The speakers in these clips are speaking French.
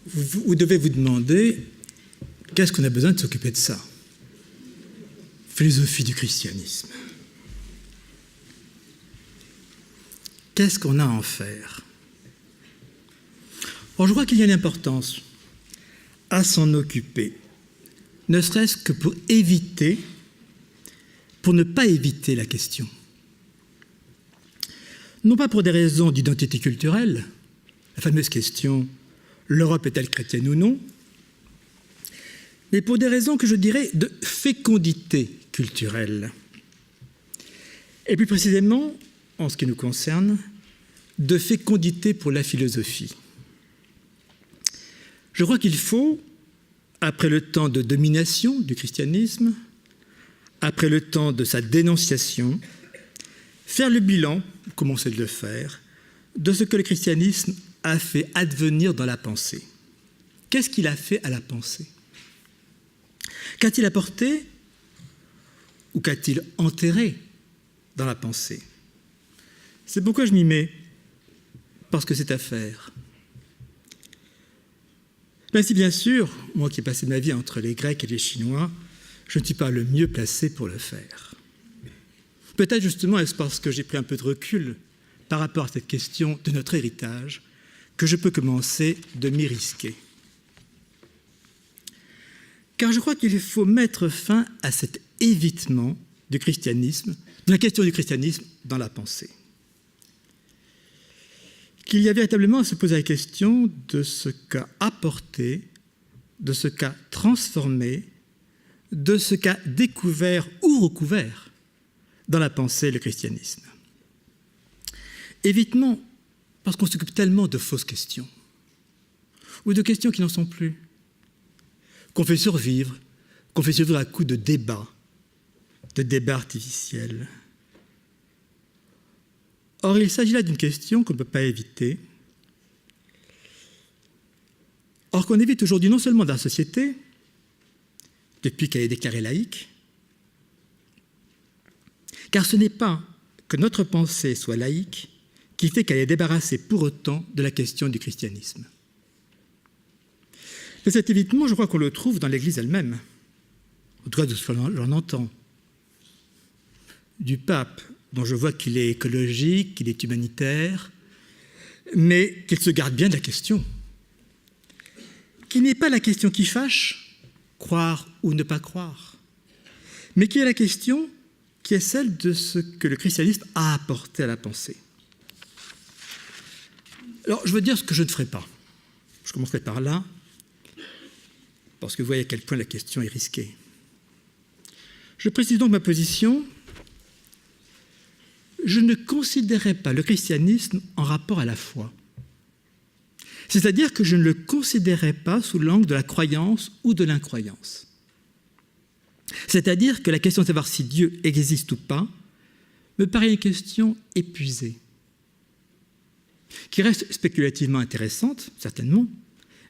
vous devez vous demander qu'est-ce qu'on a besoin de s'occuper de ça? Philosophie du christianisme. Qu'est-ce qu'on a à en faire? Or, je crois qu'il y a une importance à s'en occuper, ne serait-ce que pour ne pas éviter la question. Non pas pour des raisons d'identité culturelle, la fameuse question « l'Europe est-elle chrétienne ou non ?», mais pour des raisons que je dirais de fécondité culturelle. Et plus précisément, en ce qui nous concerne, de fécondité pour la philosophie. Je crois qu'il faut, après le temps de domination du christianisme, après le temps de sa dénonciation, faire le bilan, commencer de le faire, de ce que le christianisme a fait advenir dans la pensée. Qu'est-ce qu'il a fait à la pensée? Qu'a-t-il apporté ou qu'a-t-il enterré dans la pensée? C'est pourquoi je m'y mets, parce que c'est à faire. Même si, bien sûr, moi qui ai passé ma vie entre les Grecs et les Chinois, je ne suis pas le mieux placé pour le faire. Peut-être justement est-ce parce que j'ai pris un peu de recul par rapport à cette question de notre héritage que je peux commencer de m'y risquer. Car je crois qu'il faut mettre fin à cet évitement du christianisme, de la question du christianisme dans la pensée. Qu'il y a véritablement à se poser la question de ce qu'a apporté, de ce qu'a transformé, de ce qu'a découvert ou recouvert dans la pensée le christianisme. Évitement, parce qu'on s'occupe tellement de fausses questions, ou de questions qui n'en sont plus, qu'on fait survivre à coup de débats artificiels. Or, il s'agit là d'une question qu'on ne peut pas éviter. Or, qu'on évite aujourd'hui non seulement dans la société, depuis qu'elle est déclarée laïque, car ce n'est pas que notre pensée soit laïque qui fait qu'elle est débarrassée pour autant de la question du christianisme. Mais cet évitement, je crois qu'on le trouve dans l'Église elle-même, en tout cas de ce que j'en entends, du pape, dont je vois qu'il est écologique, qu'il est humanitaire, mais qu'il se garde bien de la question, qui n'est pas la question qui fâche, croire ou ne pas croire, mais qui est la question qui est celle de ce que le christianisme a apporté à la pensée. Alors, je veux dire ce que je ne ferai pas. Je commencerai par là, parce que vous voyez à quel point la question est risquée. Je précise donc ma position. Je ne considérais pas le christianisme en rapport à la foi. C'est-à-dire que je ne le considérais pas sous l'angle de la croyance ou de l'incroyance. C'est-à-dire que la question de savoir si Dieu existe ou pas me paraît une question épuisée, qui reste spéculativement intéressante, certainement,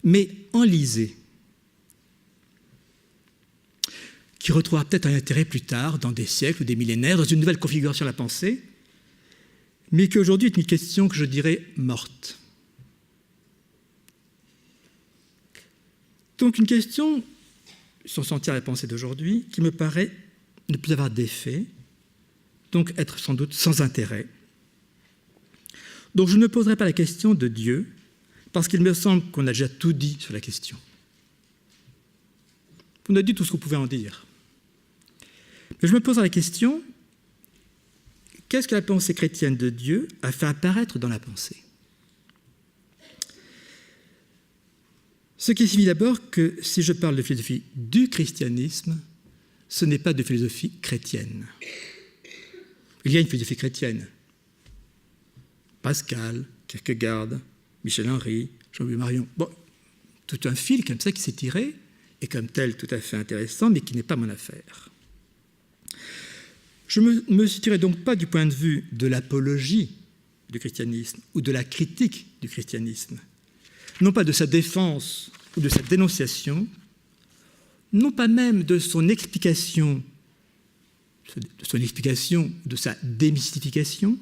mais enlisée, qui retrouvera peut-être un intérêt plus tard, dans des siècles ou des millénaires, dans une nouvelle configuration de la pensée, mais qui aujourd'hui est une question que je dirais morte. Donc une question, sans sentir la pensée d'aujourd'hui, qui me paraît ne plus avoir d'effet, donc être sans doute sans intérêt. Donc je ne me poserai pas la question de Dieu, parce qu'il me semble qu'on a déjà tout dit sur la question. On a dit tout ce qu'on pouvait en dire. Mais je me poserai la question, qu'est-ce que la pensée chrétienne de Dieu a fait apparaître dans la pensée? Ce qui signifie d'abord que si je parle de philosophie du christianisme, ce n'est pas de philosophie chrétienne. Il y a une philosophie chrétienne. Pascal, Kierkegaard, Michel Henry, Jean-Louis Marion. Bon, tout un fil comme ça qui s'est tiré, et comme tel tout à fait intéressant, mais qui n'est pas mon affaire. Je ne me situerai donc pas du point de vue de l'apologie du christianisme ou de la critique du christianisme, non pas de sa défense ou de sa dénonciation, non pas même de son explication, de sa démystification.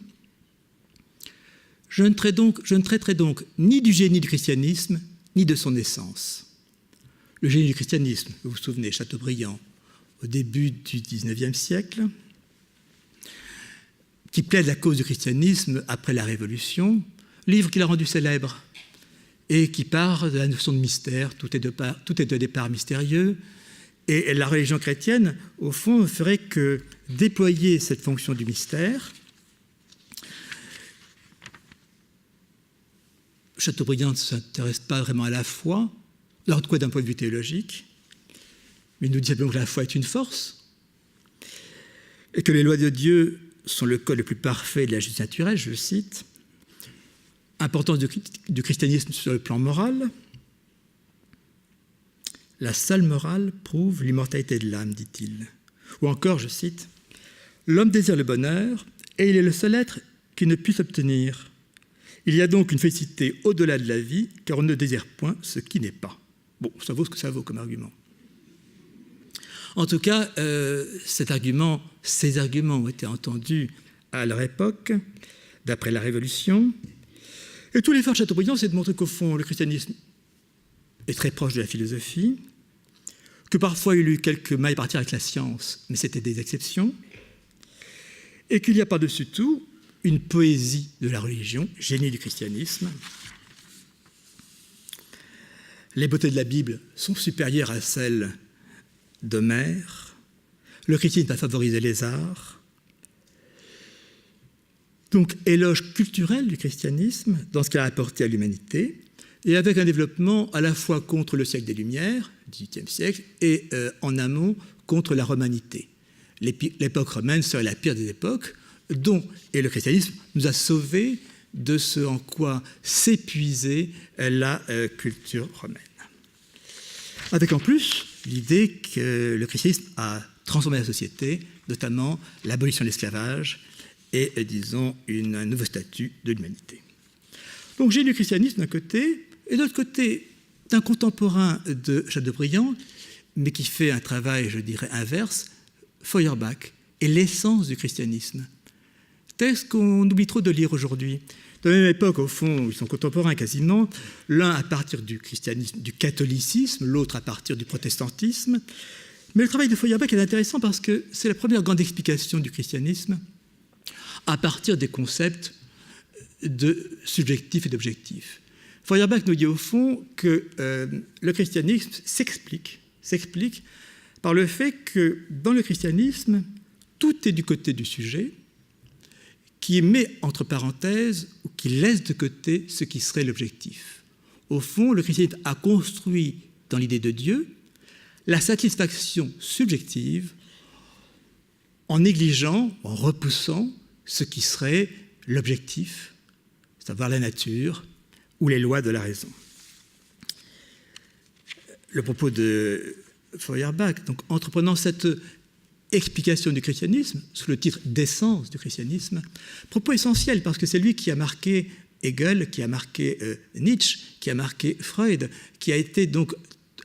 Je ne traiterai donc ni du génie du christianisme, ni de son essence. Le génie du christianisme, vous vous souvenez, Chateaubriand, au début du XIXe siècle, qui plaide la cause du christianisme après la Révolution, livre qu'il a rendu célèbre et qui part de la notion de mystère, tout est de départ mystérieux, et la religion chrétienne, au fond, ne ferait que déployer cette fonction du mystère. Chateaubriand ne s'intéresse pas vraiment à la foi, alors de quoi d'un point de vue théologique, mais il nous dit simplement que la foi est une force, et que les lois de Dieu sont le code le plus parfait de la justice naturelle, je le cite. Importance du christianisme sur le plan moral. La seule morale prouve l'immortalité de l'âme, dit-il. Ou encore, je cite, « L'homme désire le bonheur, et il est le seul être qui ne puisse obtenir. Il y a donc une félicité au-delà de la vie, car on ne désire point ce qui n'est pas. » Bon, ça vaut ce que ça vaut comme argument. En tout cas, ces arguments ont été entendus à leur époque, d'après la Révolution. Et tout l'effort de Chateaubriand, c'est de montrer qu'au fond, le christianisme est très proche de la philosophie, que parfois il y a eu quelques mailles partir avec la science, mais c'était des exceptions, et qu'il y a par-dessus tout une poésie de la religion, génie du christianisme. Les beautés de la Bible sont supérieures à celles d'Homère. Le christianisme a favorisé les arts. Donc, éloge culturel du christianisme dans ce qu'il a apporté à l'humanité, et avec un développement à la fois contre le siècle des Lumières, XVIIIe siècle, et en amont contre la romanité. L'époque romaine serait la pire des époques, et le christianisme nous a sauvés de ce en quoi s'épuisait la culture romaine. Avec en plus l'idée que le christianisme a transformé la société, notamment l'abolition de l'esclavage et, disons, un nouveau statut de l'humanité. Donc j'ai du christianisme d'un côté, et de l'autre côté, d'un contemporain de Chateaubriand, mais qui fait un travail, je dirais, inverse, Feuerbach, et l'essence du christianisme. Texte qu'on oublie trop de lire aujourd'hui. De la même époque, au fond, ils sont contemporains quasiment, l'un à partir du christianisme, du catholicisme, l'autre à partir du protestantisme. Mais le travail de Feuerbach est intéressant parce que c'est la première grande explication du christianisme à partir des concepts de subjectif et d'objectif. Feuerbach nous dit au fond que le christianisme s'explique par le fait que dans le christianisme, tout est du côté du sujet, qui met entre parenthèses ou qui laisse de côté ce qui serait l'objectif. Au fond, le christianisme a construit dans l'idée de Dieu la satisfaction subjective en négligeant, en repoussant ce qui serait l'objectif, c'est-à-dire la nature ou les lois de la raison. Le propos de Feuerbach, donc entreprenant cette explication du christianisme, sous le titre d'essence du christianisme, propos essentiel parce que c'est lui qui a marqué Hegel, qui a marqué Nietzsche, qui a marqué Freud, qui a été donc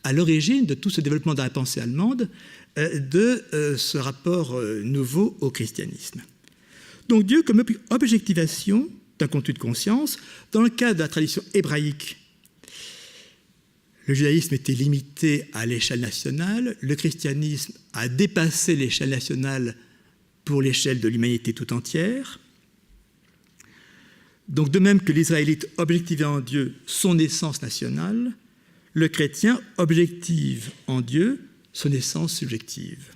à l'origine de tout ce développement de la pensée allemande, de ce rapport nouveau au christianisme. Donc Dieu comme objectivation d'un contenu de conscience, dans le cas de la tradition hébraïque, le judaïsme était limité à l'échelle nationale, le christianisme a dépassé l'échelle nationale pour l'échelle de l'humanité tout entière. Donc de même que l'Israélite objectivait en Dieu son essence nationale, le chrétien objective en Dieu son essence subjective.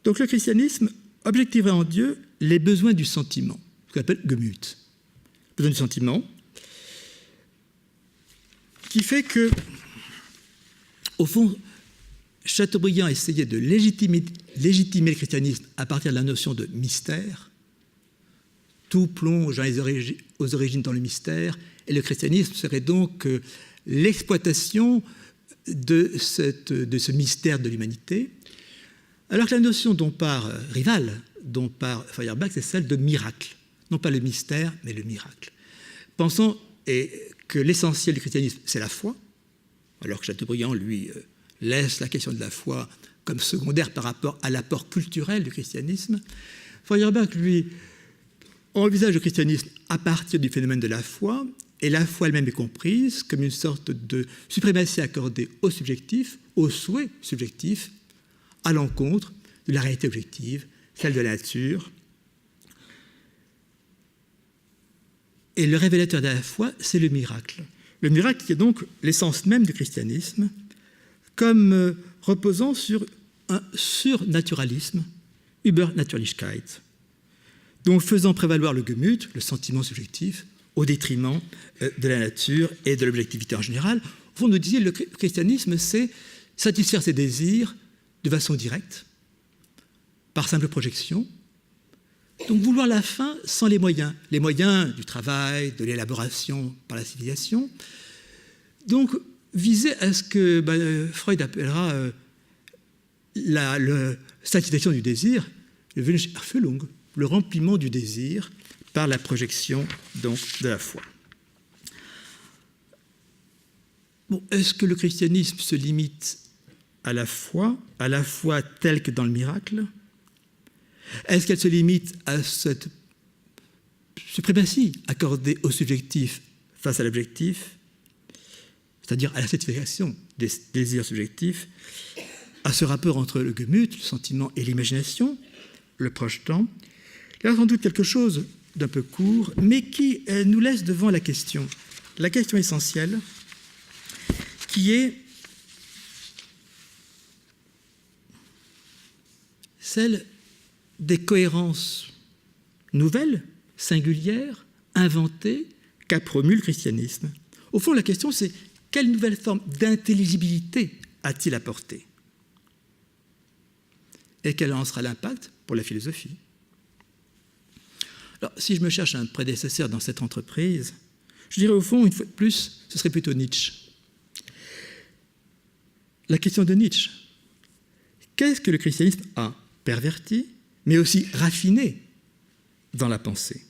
Donc le christianisme objectiverait en Dieu les besoins du sentiment, ce qu'on appelle Gemüt, besoin du sentiment, qui fait que, au fond, Chateaubriand essayait de légitimer le christianisme à partir de la notion de mystère. Tout plonge aux origines dans le mystère, et le christianisme serait donc l'exploitation de ce mystère de l'humanité, alors que la notion dont part Feuerbach, c'est celle de miracle. Non pas le mystère, mais le miracle. Pensons que l'essentiel du christianisme, c'est la foi, alors que Chateaubriand, lui, laisse la question de la foi comme secondaire par rapport à l'apport culturel du christianisme. Feuerbach, lui, envisage le christianisme à partir du phénomène de la foi et la foi elle-même est comprise comme une sorte de suprématie accordée au subjectif, au souhait subjectif, à l'encontre de la réalité objective, celle de la nature. Et le révélateur de la foi, c'est le miracle. Le miracle qui est donc l'essence même du christianisme, comme reposant sur un surnaturalisme, Übernatürlichkeit, donc faisant prévaloir le Gemüt, le sentiment subjectif, au détriment de la nature et de l'objectivité en général. Au fond, nous disait, le christianisme, c'est satisfaire ses désirs de façon directe, par simple projection. Donc vouloir la fin sans les moyens du travail, de l'élaboration par la civilisation. Donc viser à ce que Freud appellera la satisfaction du désir, le Wunscherfüllung, le remplissement du désir par la projection donc de la foi. Bon, est-ce que le christianisme se limite à la foi telle que dans le miracle? Est-ce qu'elle se limite à cette suprématie accordée au subjectif face à l'objectif, c'est-à-dire à la satisfaction des désirs subjectifs, à ce rapport entre le Gemüt, le sentiment, et l'imagination, le projetant? Il y a sans doute quelque chose d'un peu court, mais qui nous laisse devant la question essentielle, qui est celle des cohérences nouvelles, singulières, inventées, qu'a promu le christianisme. Au fond, la question, c'est quelle nouvelle forme d'intelligibilité a-t-il apporté? Et quel en sera l'impact pour la philosophie? Alors, si je me cherche un prédécesseur dans cette entreprise, je dirais au fond, une fois de plus, ce serait plutôt Nietzsche. La question de Nietzsche, qu'est-ce que le christianisme a perverti, mais aussi raffiné dans la pensée,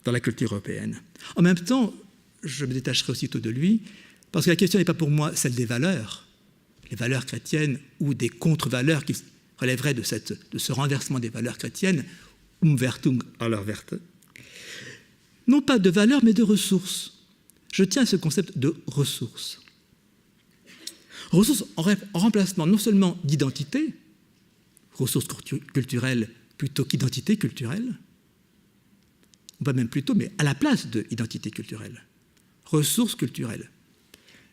dans la culture européenne? En même temps, je me détacherai aussitôt de lui, parce que la question n'est pas pour moi celle des valeurs, les valeurs chrétiennes ou des contre-valeurs qui relèveraient de ce renversement des valeurs chrétiennes, Umwertung aller Werte. Non pas de valeurs, mais de ressources. Je tiens à ce concept de ressources. Ressources en remplacement non seulement d'identité, ressources culturelles plutôt qu'identité culturelle, ou pas même plutôt, mais à la place de identité culturelle. Ressources culturelles.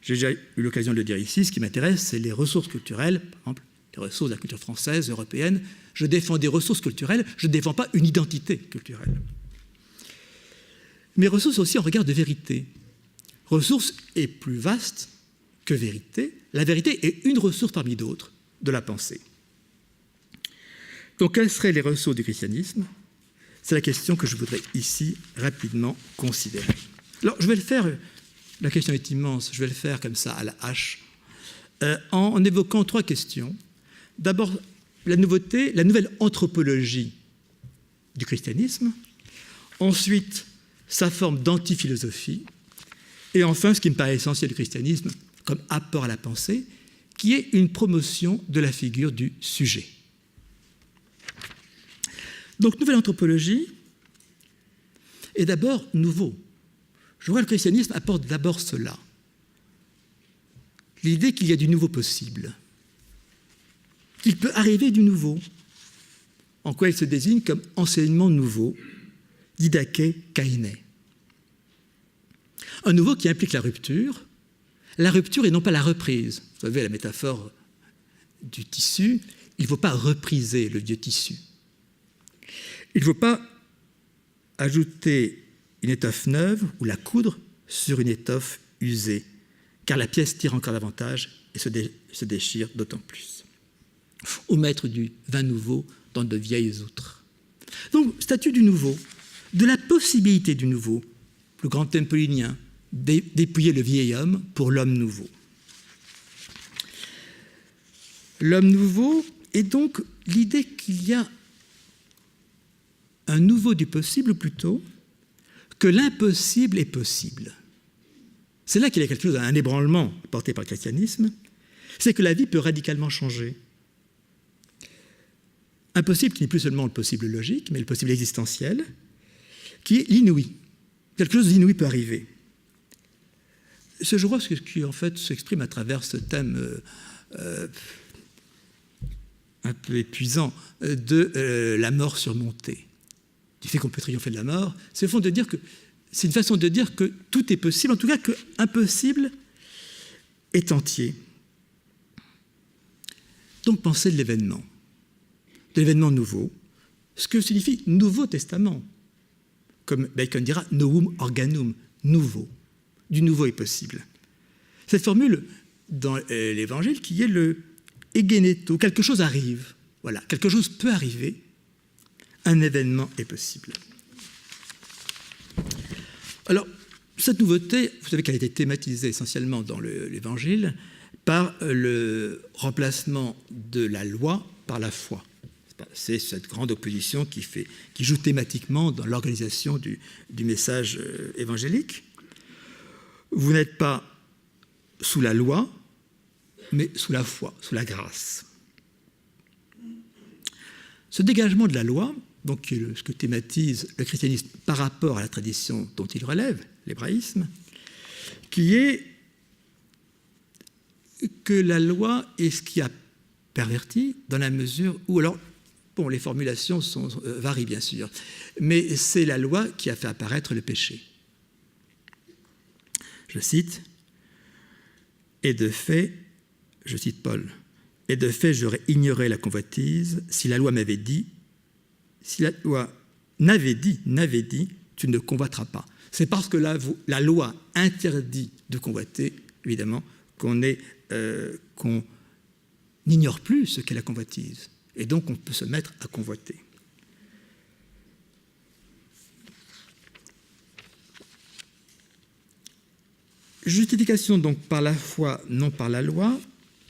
J'ai déjà eu l'occasion de le dire ici, ce qui m'intéresse, c'est les ressources culturelles, par exemple, les ressources de la culture française, européenne. Je défends des ressources culturelles, je ne défends pas une identité culturelle. Mais ressources aussi en regard de vérité. Ressources est plus vaste que vérité. La vérité est une ressource parmi d'autres de la pensée. Donc, quelles seraient les ressources du christianisme? C'est la question que je voudrais ici rapidement considérer. Alors, je vais le faire, la question est immense, je vais le faire comme ça à la hache, en évoquant trois questions. D'abord, la nouveauté, la nouvelle anthropologie du christianisme. Ensuite, sa forme d'antiphilosophie. Et enfin, ce qui me paraît essentiel du christianisme comme apport à la pensée, qui est une promotion de la figure du sujet. Donc, nouvelle anthropologie est d'abord nouveau. Je vois que le christianisme apporte d'abord cela. L'idée qu'il y a du nouveau possible. Qu'il peut arriver du nouveau. En quoi il se désigne comme enseignement nouveau, didake kaine. Un nouveau qui implique la rupture et non pas la reprise. Vous savez, la métaphore du tissu, il ne faut pas repriser le vieux tissu. Il ne faut pas ajouter une étoffe neuve ou la coudre sur une étoffe usée, car la pièce tire encore davantage et se déchire d'autant plus. Ou mettre du vin nouveau dans de vieilles outres. Donc, statut du nouveau, de la possibilité du nouveau, le grand thème paulinien, dépouiller le vieil homme pour l'homme nouveau. L'homme nouveau est donc l'idée qu'il y a un nouveau du possible, ou plutôt que l'impossible est possible. C'est là qu'il y a quelque chose, un ébranlement porté par le christianisme, c'est que la vie peut radicalement changer. Impossible qui n'est plus seulement le possible logique, mais le possible existentiel, qui est l'inouï. Quelque chose d'inouï peut arriver. ce je crois ce qui en fait s'exprime à travers ce thème un peu épuisant de la mort surmontée, du fait qu'on peut triompher de la mort, c'est au fond de dire que c'est une façon de dire que tout est possible, en tout cas que impossible est entier. Donc pensez de l'événement nouveau, ce que signifie Nouveau Testament, comme Bacon dira, novum organum, nouveau, du nouveau est possible. Cette formule dans l'Évangile qui est le egeneto, quelque chose arrive, voilà, quelque chose peut arriver, un événement est possible. Alors, cette nouveauté, vous savez qu'elle a été thématisée essentiellement dans l'Évangile par le remplacement de la loi par la foi. C'est cette grande opposition qui joue thématiquement dans l'organisation du message évangélique. Vous n'êtes pas sous la loi, mais sous la foi, sous la grâce. Ce dégagement de la loi, donc ce que thématise le christianisme par rapport à la tradition dont il relève, l'hébraïsme, qui est que la loi est ce qui a perverti dans la mesure où, alors, bon, les formulations varient bien sûr, mais c'est la loi qui a fait apparaître le péché. Je cite, « Et de fait, je cite Paul, « Et de fait, j'aurais ignoré la convoitise si la loi m'avait dit, si la loi n'avait dit, tu ne convoiteras pas. » C'est parce que la loi interdit de convoiter, évidemment, qu'on n'ignore plus ce qu'est la convoitise. Et donc, on peut se mettre à convoiter. Justification donc par la foi, non par la loi,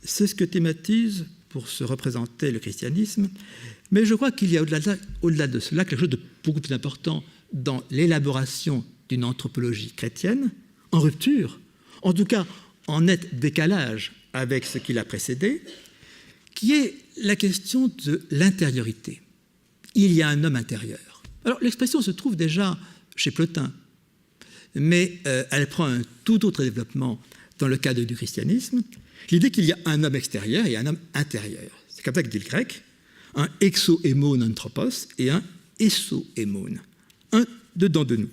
c'est ce que thématise pour se représenter le christianisme. Mais je crois qu'il y a au-delà de cela quelque chose de beaucoup plus important dans l'élaboration d'une anthropologie chrétienne, en rupture, en tout cas en net décalage avec ce qui l'a précédé, qui est la question de l'intériorité. Il y a un homme intérieur. Alors l'expression se trouve déjà chez Plotin, mais elle prend un tout autre développement dans le cadre du christianisme, l'idée qu'il y a un homme extérieur et un homme intérieur. C'est comme ça que dit le grec, un exoémon anthropos et un essoémon, un dedans de nous.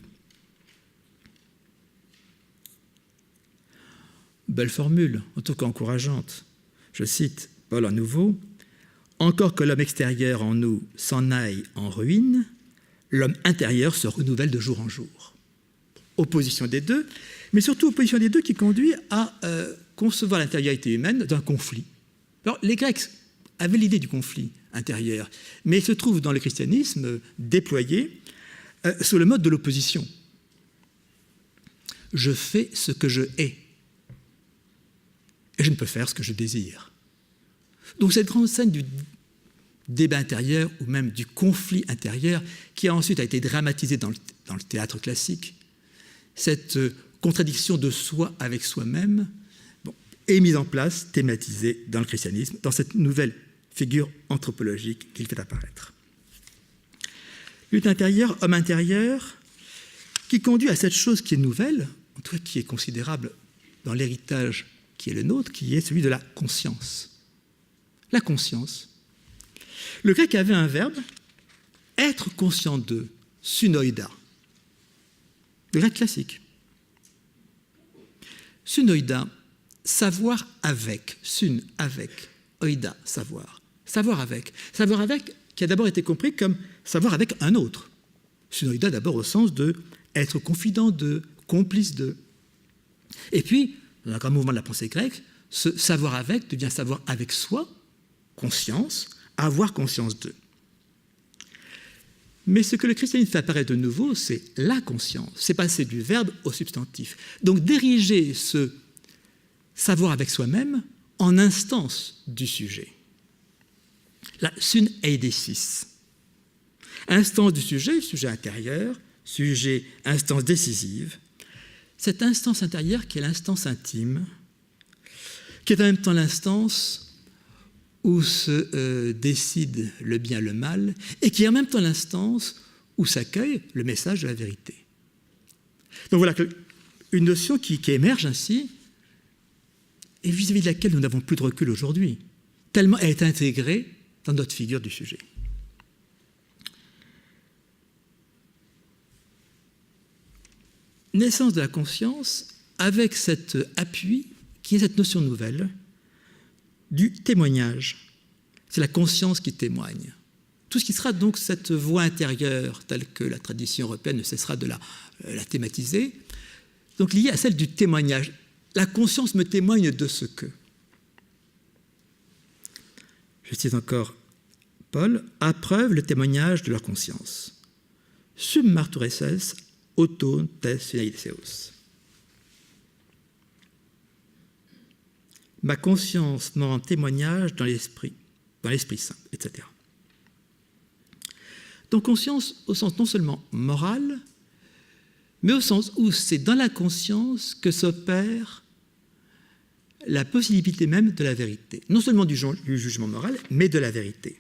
Belle formule, en tout cas encourageante. Je cite Paul à nouveau, « Encore que l'homme extérieur en nous s'en aille en ruine, l'homme intérieur se renouvelle de jour en jour. » Opposition des deux, mais surtout opposition des deux qui conduit à concevoir l'intériorité humaine d'un conflit. Alors, les Grecs avaient l'idée du conflit intérieur, mais il se trouve dans le christianisme déployé sous le mode de l'opposition. Je fais ce que je hais, et je ne peux faire ce que je désire. Donc cette grande scène du débat intérieur ou même du conflit intérieur qui ensuite a été dramatisé dans le théâtre classique, cette contradiction de soi avec soi-même est mise en place, thématisée dans le christianisme, dans cette nouvelle figure anthropologique qu'il fait apparaître. Lutte intérieure, homme intérieur, qui conduit à cette chose qui est nouvelle, en tout cas qui est considérable dans l'héritage qui est le nôtre, qui est celui de la conscience. La conscience. Le grec avait un verbe, être conscient de, sunoida. Le grec classique. Sunoida, savoir avec, sun avec, oida, savoir. Savoir avec qui a d'abord été compris comme savoir avec un autre. Sunoida d'abord au sens de être confident de, complice de. Et puis, dans un grand mouvement de la pensée grecque, ce savoir avec devient savoir avec soi, conscience, avoir conscience d'eux. Mais ce que le christianisme fait apparaître de nouveau, c'est la conscience. C'est passer du verbe au substantif. Donc diriger ce savoir avec soi-même en instance du sujet. La sun eidesis. Instance du sujet intérieur, sujet, instance décisive. Cette instance intérieure qui est l'instance intime, qui est en même temps l'instance où se décide le bien, le mal, et qui est en même temps l'instance où s'accueille le message de la vérité. Donc voilà que une notion qui émerge ainsi et vis-à-vis de laquelle nous n'avons plus de recul aujourd'hui, tellement elle est intégrée dans notre figure du sujet. Naissance de la conscience avec cet appui qui est cette notion nouvelle du témoignage. C'est la conscience qui témoigne. Tout ce qui sera donc cette voix intérieure telle que la tradition européenne ne cessera de la thématiser, donc liée à celle du témoignage. La conscience me témoigne de ce que. Je cite encore Paul, appreuve le témoignage de leur conscience. Sum martureses auton tes finaliseos. Ma conscience m'en rend témoignage dans l'esprit saint, etc. Donc conscience au sens non seulement moral, mais au sens où c'est dans la conscience que s'opère la possibilité même de la vérité. Non seulement du jugement moral, mais de la vérité.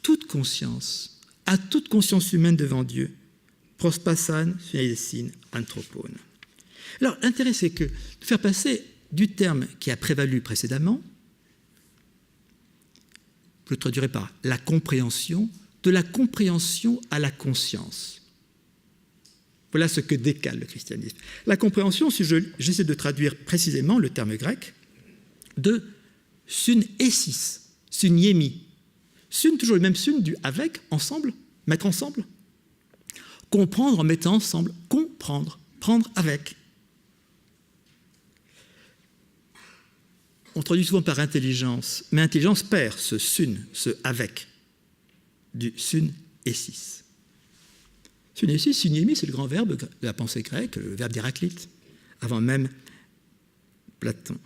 Toute conscience, à toute conscience humaine devant Dieu, prospassan finalisin anthropone. Alors, l'intérêt, c'est que de faire passer du terme qui a prévalu précédemment, je le traduirai par la compréhension, de la compréhension à la conscience. Voilà ce que décale le christianisme. La compréhension, si j'essaie de traduire précisément le terme grec, de sunesis, sunyemi. Sun, toujours le même sun du avec, ensemble, mettre ensemble. Comprendre en mettant ensemble, comprendre, prendre avec. On traduit souvent par intelligence, mais intelligence perd ce sun, ce avec, du sun et sis. Sun et sis, sunyemi, c'est le grand verbe de la pensée grecque, le verbe d'Héraclite, avant même Platon.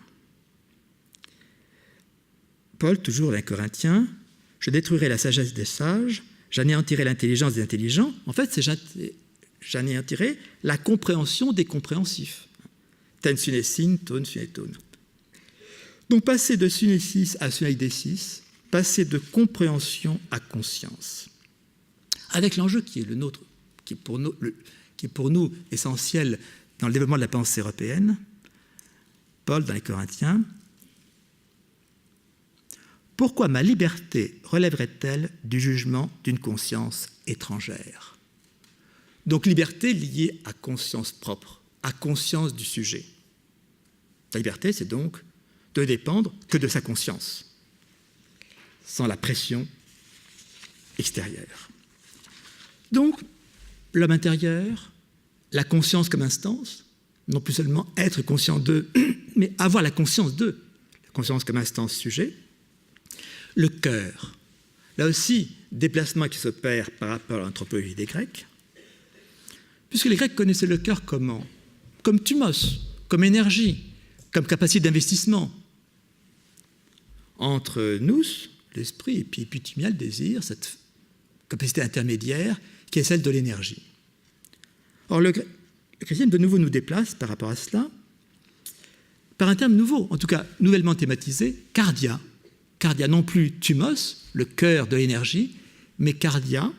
Paul, toujours dans les Corinthiens, je détruirai la sagesse des sages, j'anéantirai l'intelligence des intelligents. En fait, c'est j'anéantirai la compréhension des compréhensifs. Ten sunesin, ton suneton. Donc, passer de sunesis à suneidesis, passer de compréhension à conscience. Avec l'enjeu qui est le nôtre, qui est pour nous essentiel dans le développement de la pensée européenne, Paul, dans les Corinthiens, pourquoi ma liberté relèverait-elle du jugement d'une conscience étrangère? Donc, liberté liée à conscience propre, à conscience du sujet. La liberté, c'est donc de dépendre que de sa conscience, sans la pression extérieure. Donc, l'homme intérieur, la conscience comme instance, non plus seulement être conscient d'eux, mais avoir la conscience d'eux, la conscience comme instance sujet. Le cœur, là aussi, déplacement qui s'opère par rapport à l'anthropologie des Grecs, puisque les Grecs connaissaient le cœur comment? Comme thumos, comme énergie, comme capacité d'investissement. Entre nous, l'esprit, et puis épithymia, le désir, cette capacité intermédiaire qui est celle de l'énergie. Or, le christianisme, de nouveau, nous déplace par rapport à cela, par un terme nouveau, en tout cas nouvellement thématisé, cardia. Cardia, non plus thumos, le cœur de l'énergie, mais cardia.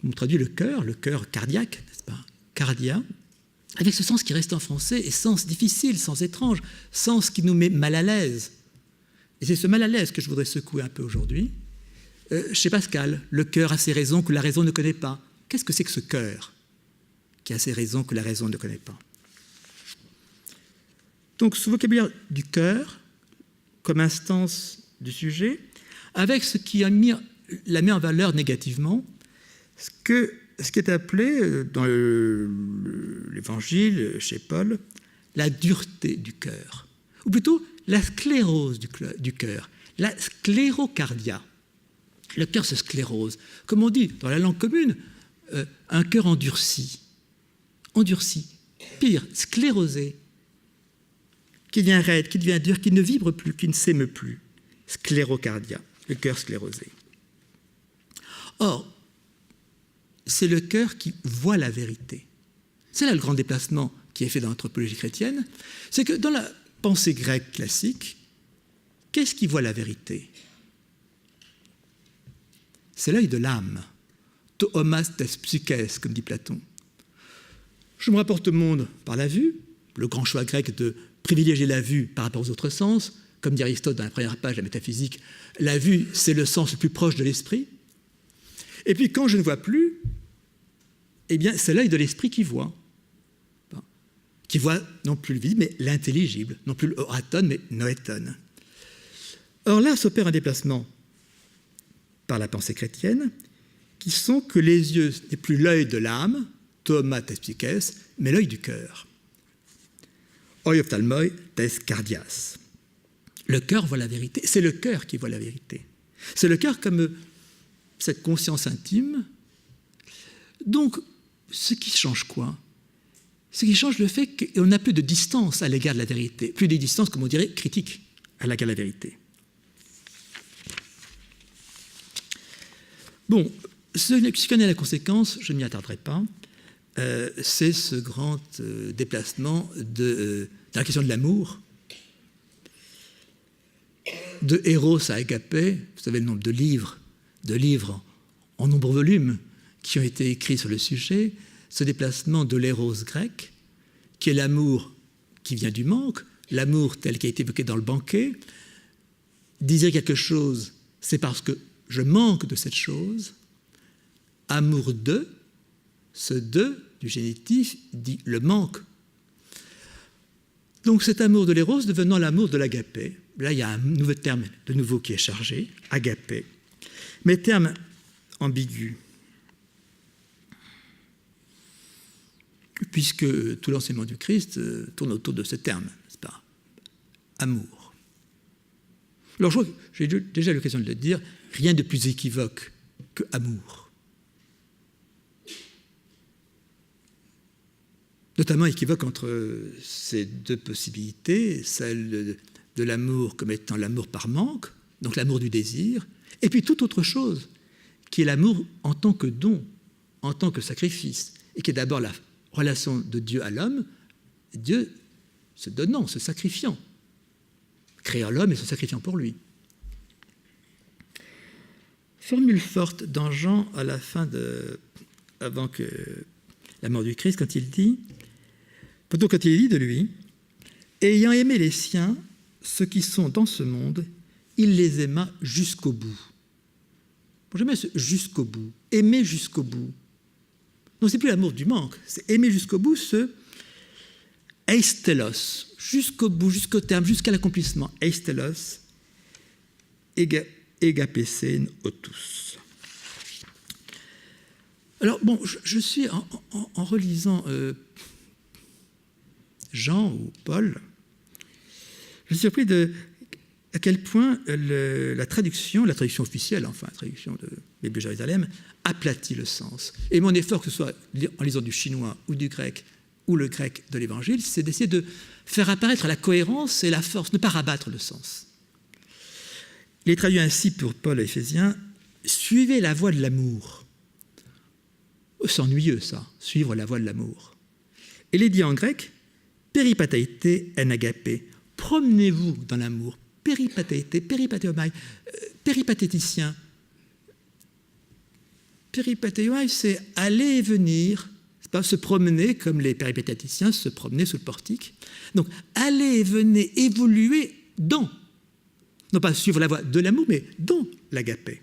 On traduit le cœur cardiaque, n'est-ce pas? Cardia, avec ce sens qui reste en français, et sens difficile, sens étrange, sens qui nous met mal à l'aise. Et c'est ce mal à l'aise que je voudrais secouer un peu aujourd'hui. Chez Pascal, le cœur a ses raisons que la raison ne connaît pas. Qu'est-ce que c'est que ce cœur qui a ses raisons que la raison ne connaît pas? Donc, ce vocabulaire du cœur, comme instance du sujet, avec ce qui la met en valeur négativement, ce qui est appelé dans l'Évangile, chez Paul, la dureté du cœur, ou plutôt la sclérose du cœur, la sclérocardia. Le cœur se sclérose. Comme on dit dans la langue commune, un cœur endurci, pire, sclérosé, qui devient raide, qui devient dur, qui ne vibre plus, qui ne s'émeut plus. Sclérocardia, le cœur sclérosé. Or, c'est le cœur qui voit la vérité. C'est là le grand déplacement qui est fait dans l'anthropologie chrétienne, c'est que dans la pensée grecque classique, qu'est-ce qui voit la vérité? C'est l'œil de l'âme. to homas tes psyches, comme dit Platon. Je me rapporte au monde par la vue, le grand choix grec de privilégier la vue par rapport aux autres sens. Comme dit Aristote dans la première page de la métaphysique, la vue, c'est le sens le plus proche de l'esprit. Et puis quand je ne vois plus, eh bien c'est l'œil de l'esprit qui voit non plus le visible, mais l'intelligible, non plus le oraton, mais noeton. Or là s'opère un déplacement par la pensée chrétienne, qui sont que les yeux, ce n'est plus l'œil de l'âme, to homas tes psyches, mais l'œil du cœur. Oi ophthalmoi tes cardias. Le cœur voit la vérité, c'est le cœur qui voit la vérité. C'est le cœur comme cette conscience intime. Donc, ce qui change quoi? Ce qui change le fait qu'on n'a plus de distance à l'égard de la vérité, plus de distance, comme on dirait, critique à l'égard de la vérité. Bon, ce qu'en est la conséquence, je ne m'y attarderai pas, c'est ce grand déplacement de la question de l'amour, de Eros à Agapé. Vous savez le nombre de livres en nombreux volumes qui ont été écrits sur le sujet, ce déplacement de l'éros grec, qui est l'amour qui vient du manque, l'amour tel qu'il a été évoqué dans le banquet. Désirer quelque chose, c'est parce que je manque de cette chose. Amour de, ce de du génitif dit le manque. Donc cet amour de l'éros devenant l'amour de l'agapé. Là, il y a un nouveau terme de nouveau qui est chargé, agapé, mais terme ambigu. Puisque tout l'enseignement du Christ tourne autour de ce terme, n'est-ce pas? Amour. Alors, j'ai déjà eu l'occasion de le dire, rien de plus équivoque que amour. Notamment équivoque entre ces deux possibilités, celle de l'amour comme étant l'amour par manque, donc l'amour du désir, et puis toute autre chose, qui est l'amour en tant que don, en tant que sacrifice, et qui est d'abord la relation de Dieu à l'homme, Dieu se donnant, se sacrifiant, créant l'homme et se sacrifiant pour lui. Formule forte dans Jean à la fin avant que la mort du Christ, quand il dit de lui, ayant aimé les siens, ceux qui sont dans ce monde, il les aima jusqu'au bout. Bon, j'aime bien ce jusqu'au bout, aimer jusqu'au bout. Non, c'est plus l'amour du manque, c'est aimer jusqu'au bout ce eistelos, jusqu'au bout, jusqu'au terme, jusqu'à l'accomplissement. Eistelos, egapesen otus. Alors, bon, je suis, en relisant Jean ou Paul, je suis surpris à quel point la traduction officielle, enfin la traduction de Bible de Jérusalem, aplatit le sens. Et mon effort, que ce soit en lisant du chinois ou du grec, ou le grec de l'Évangile, c'est d'essayer de faire apparaître la cohérence et la force, ne pas rabattre le sens. Il est traduit ainsi pour Paul à Éphésiens, « Suivez la voie de l'amour ». C'est ennuyeux ça, suivre la voie de l'amour. Et il est dit en grec, « Peripateite en agapé ». Promenez-vous dans l'amour. Peripateite, peripateomai, péripatéticien. Peripateomai, c'est aller et venir, c'est pas se promener comme les péripatéticiens se promenaient sous le portique. Donc, aller et venir, évoluer dans, non pas suivre la voie de l'amour, mais dans l'agapé.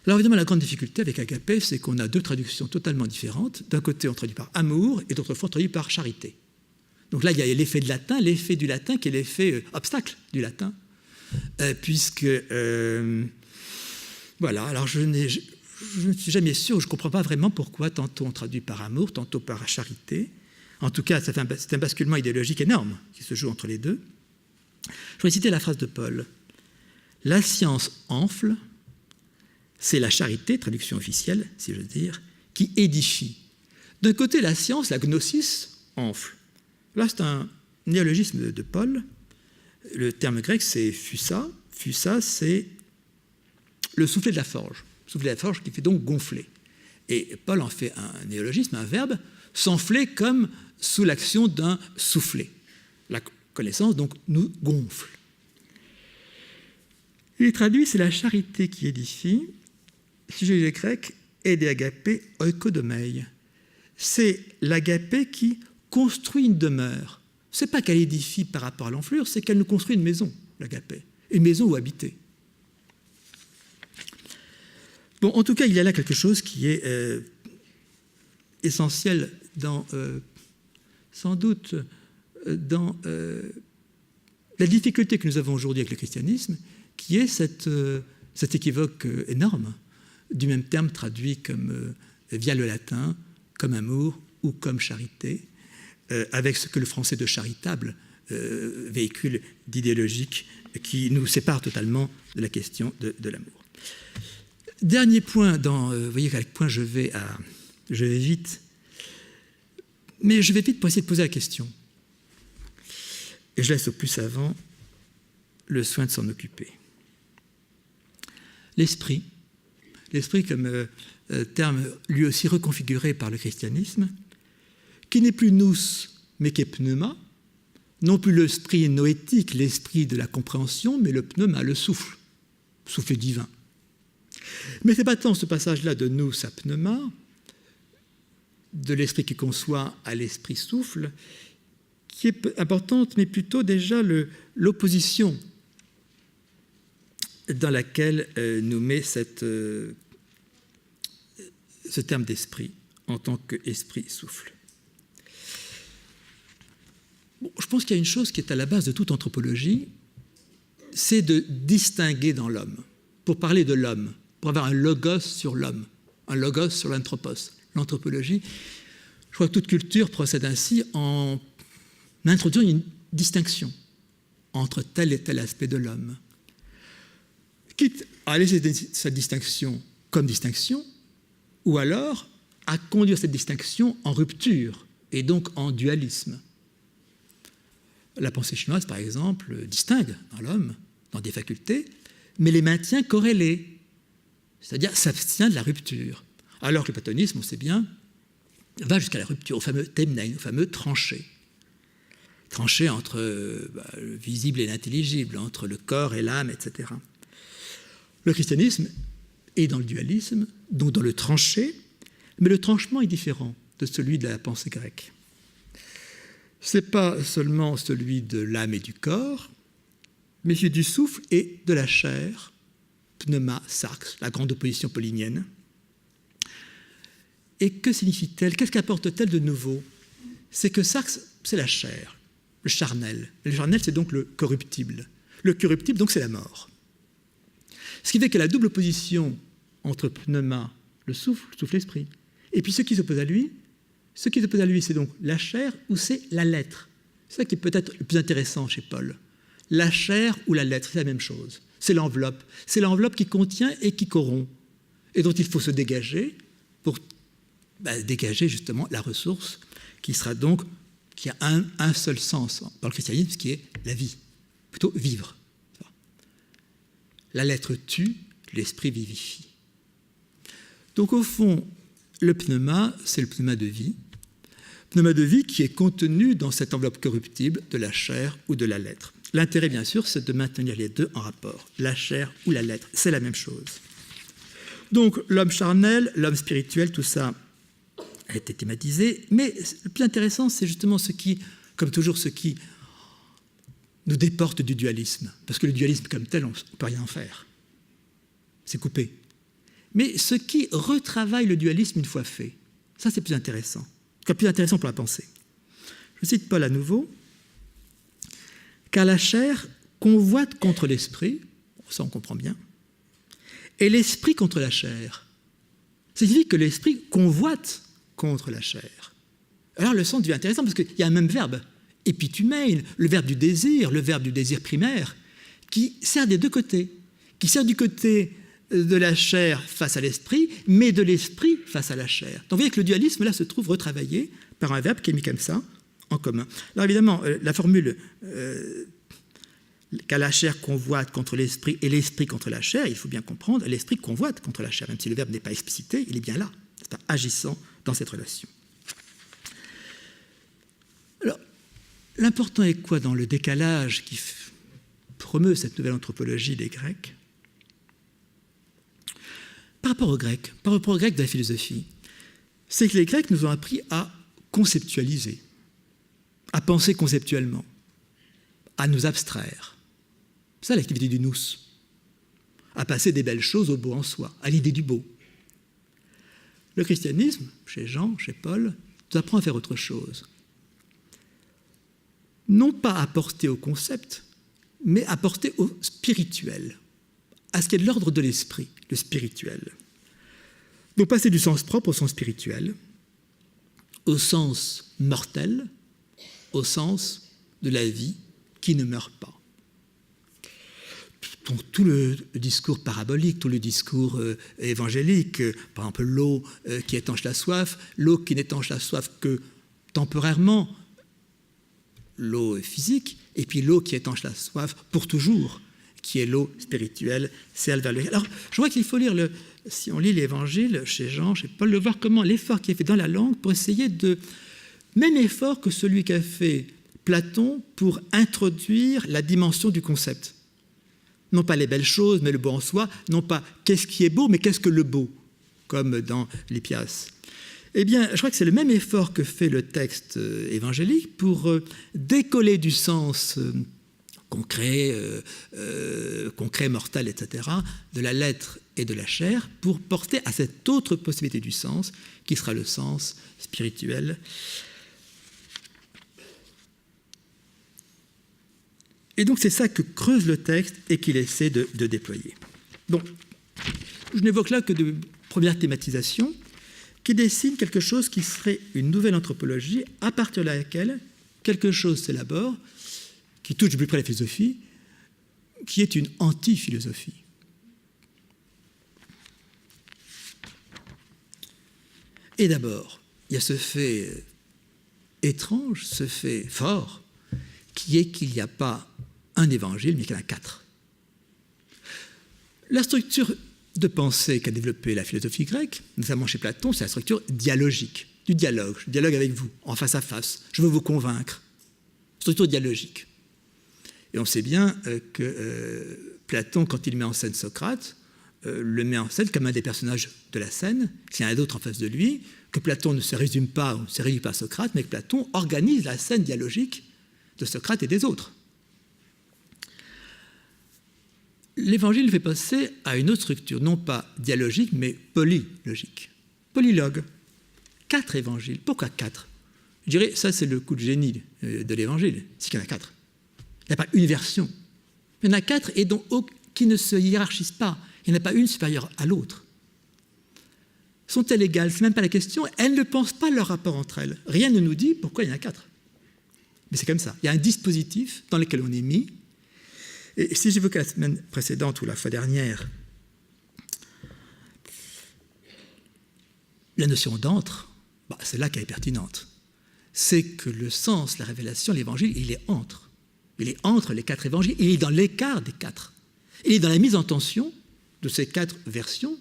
Alors évidemment, la grande difficulté avec agapé, c'est qu'on a deux traductions totalement différentes. D'un côté, on traduit par amour, et d'autre fois, on traduit par charité. Donc là, il y a l'effet du latin qui est l'effet obstacle du latin, puisque, voilà, alors je ne suis jamais sûr, je ne comprends pas vraiment pourquoi tantôt on traduit par amour, tantôt par charité. En tout cas, c'est un basculement idéologique énorme qui se joue entre les deux. Je voudrais citer la phrase de Paul. « La science enfle, c'est la charité, traduction officielle, si je veux dire, qui édifie. » D'un côté, la science, la gnosis, enfle. Là, c'est un néologisme de Paul. Le terme grec, c'est phusa. Phusa, c'est le soufflet de la forge. Le soufflet de la forge qui fait donc gonfler. Et Paul en fait un néologisme, un verbe, s'enfler comme sous l'action d'un soufflet. La connaissance, donc, nous gonfle. Il est traduit, c'est la charité qui édifie. sujet des Grecs, est des agapé oikodomai. C'est l'agapé qui construit une demeure. Ce n'est pas qu'elle édifie par rapport à l'enflure, c'est qu'elle nous construit une maison, l'agapé. Une maison où habiter. Bon, en tout cas, il y a là quelque chose qui est essentiel dans, sans doute, dans la difficulté que nous avons aujourd'hui avec le christianisme, qui est cet équivoque énorme du même terme traduit comme via le latin, comme amour ou comme charité, avec ce que le français de charitable véhicule d'idéologique qui nous sépare totalement de la question de l'amour. Dernier point, vous voyez à quel point je vais vite, mais je vais vite pour essayer de poser la question. Et je laisse au plus savant le soin de s'en occuper. L'esprit comme terme lui aussi reconfiguré par le christianisme, qui n'est plus nous, mais qui est pneuma, non plus l'esprit noétique, l'esprit de la compréhension, mais le pneuma, le souffle divin. Mais c'est pas tant ce passage-là de nous à pneuma, de l'esprit qui conçoit à l'esprit souffle, qui est importante, mais plutôt déjà l'opposition dans laquelle nous met ce terme d'esprit en tant qu'esprit souffle. Bon, je pense qu'il y a une chose qui est à la base de toute anthropologie, c'est de distinguer dans l'homme. Pour parler de l'homme, pour avoir un logos sur l'homme, un logos sur l'anthropos. L'anthropologie, je crois que toute culture procède ainsi en introduisant une distinction entre tel et tel aspect de l'homme. Quitte à laisser cette distinction comme distinction, ou alors à conduire cette distinction en rupture, et donc en dualisme. La pensée chinoise, par exemple, distingue dans l'homme, dans des facultés, mais les maintient corrélés, c'est-à-dire s'abstient de la rupture. Alors que le platonisme, on sait bien, va jusqu'à la rupture, au fameux temnein, au fameux tranché. Tranché entre le visible et l'intelligible, entre le corps et l'âme, etc. Le christianisme est dans le dualisme, donc dans le tranché, mais le tranchement est différent de celui de la pensée grecque. Ce n'est pas seulement celui de l'âme et du corps, mais celui du souffle et de la chair, pneuma, sarx, la grande opposition paulinienne. Et que signifie-t-elle? Qu'est-ce qu'apporte-t-elle de nouveau? C'est que sarx, c'est la chair, le charnel. Le charnel, c'est donc le corruptible. Le corruptible, donc, c'est la mort. Ce qui fait que la double opposition entre pneuma, le souffle-esprit, et puis ce qui s'oppose à lui, c'est donc la chair ou c'est la lettre. C'est ça qui est peut-être le plus intéressant chez Paul. La chair ou la lettre, c'est la même chose. C'est l'enveloppe. C'est l'enveloppe qui contient et qui corrompt, et dont il faut se dégager pour dégager justement la ressource qui sera donc, qui a un seul sens dans le christianisme, qui est la vie, plutôt vivre. La lettre tue, l'esprit vivifie. Donc au fond, le pneuma, c'est le pneuma de vie qui est contenu dans cette enveloppe corruptible de la chair ou de la lettre. L'intérêt, bien sûr, c'est de maintenir les deux en rapport, la chair ou la lettre, c'est la même chose. Donc l'homme charnel, l'homme spirituel, tout ça a été thématisé, mais le plus intéressant, c'est justement ce qui, comme toujours, ce qui nous déporte du dualisme, parce que le dualisme comme tel, on ne peut rien en faire. C'est coupé. Mais ce qui retravaille le dualisme une fois fait, ça c'est plus intéressant. C'est plus intéressant pour la pensée. Je cite Paul à nouveau. Car la chair convoite contre l'esprit, ça on comprend bien, et l'esprit contre la chair. Ça signifie que l'esprit convoite contre la chair. Alors le sens devient intéressant parce qu'il y a un même verbe, épitumein, le verbe du désir primaire, qui sert des deux côtés, qui sert du côté de la chair face à l'esprit, mais de l'esprit face à la chair. Donc vous voyez que le dualisme là se trouve retravaillé par un verbe qui est mis comme ça, en commun. Alors évidemment, la formule qu'à la chair convoite contre l'esprit et l'esprit contre la chair, il faut bien comprendre, l'esprit convoite contre la chair, même si le verbe n'est pas explicité, il est bien là, c'est agissant dans cette relation. Alors, l'important est quoi dans le décalage qui promeut cette nouvelle anthropologie des Grecs? par rapport aux Grecs de la philosophie, c'est que les Grecs nous ont appris à conceptualiser, à penser conceptuellement, à nous abstraire. C'est ça l'activité du nous, à passer des belles choses au beau en soi, à l'idée du beau. Le christianisme, chez Jean, chez Paul, nous apprend à faire autre chose. Non pas à porter au concept, mais à porter au spirituel, à ce qui est de l'ordre de l'esprit, le spirituel. Donc passer du sens propre au sens spirituel, au sens mortel, au sens de la vie qui ne meurt pas. Donc, tout le discours parabolique, tout le discours évangélique, par exemple l'eau qui étanche la soif, l'eau qui n'étanche la soif que temporairement, l'eau physique, et puis l'eau qui étanche la soif pour toujours, qui est l'eau spirituelle, celle vers le... Alors, je vois qu'il faut lire, si on lit l'Évangile chez Jean, chez Paul, de voir comment l'effort qui est fait dans la langue pour essayer de... Même effort que celui qu'a fait Platon pour introduire la dimension du concept. Non pas les belles choses, mais le beau en soi, non pas qu'est-ce qui est beau, mais qu'est-ce que le beau, comme dans l'Hippias. Eh bien, je crois que c'est le même effort que fait le texte évangélique pour décoller du sens concret, mortel, etc., de la lettre et de la chair, pour porter à cette autre possibilité du sens, qui sera le sens spirituel. Et donc c'est ça que creuse le texte et qu'il essaie de déployer. Donc, je n'évoque là que de premières thématisations qui dessinent quelque chose qui serait une nouvelle anthropologie à partir de laquelle quelque chose s'élabore, qui touche de plus près la philosophie, qui est une anti-philosophie. Et d'abord, il y a ce fait étrange, ce fait fort, qui est qu'il n'y a pas un évangile, mais qu'il y en a 4. La structure de pensée qu'a développée la philosophie grecque, notamment chez Platon, c'est la structure dialogique, du dialogue. Je dialogue avec vous, en face à face. Je veux vous convaincre. Structure dialogique. Et on sait bien que Platon, quand il met en scène Socrate, le met en scène comme un des personnages de la scène, s'il y en a d'autres en face de lui, que Platon ne se résume pas, ou ne se réduit pas à Socrate, mais que Platon organise la scène dialogique de Socrate et des autres. L'Évangile fait passer à une autre structure, non pas dialogique, mais polylogique. Polylogue. 4 évangiles. Pourquoi 4 ? Je dirais, ça c'est le coup de génie de l'Évangile, c'est qu'il y en a 4. Il n'y a pas une version. Il y en a 4 et dont qui ne se hiérarchisent pas. Il n'y en a pas une supérieure à l'autre. Sont-elles égales ? Ce n'est même pas la question. Elles ne pensent pas leur rapport entre elles. Rien ne nous dit pourquoi il y en a 4. Mais c'est comme ça. Il y a un dispositif dans lequel on est mis. Et si j'évoquais la semaine précédente ou la fois dernière la notion d'entre, c'est là qu'elle est pertinente. C'est que le sens, la révélation, l'évangile, il est entre. Il est entre les 4 évangiles. Il est dans l'écart des 4. Il est dans la mise en tension de ces 4 versions,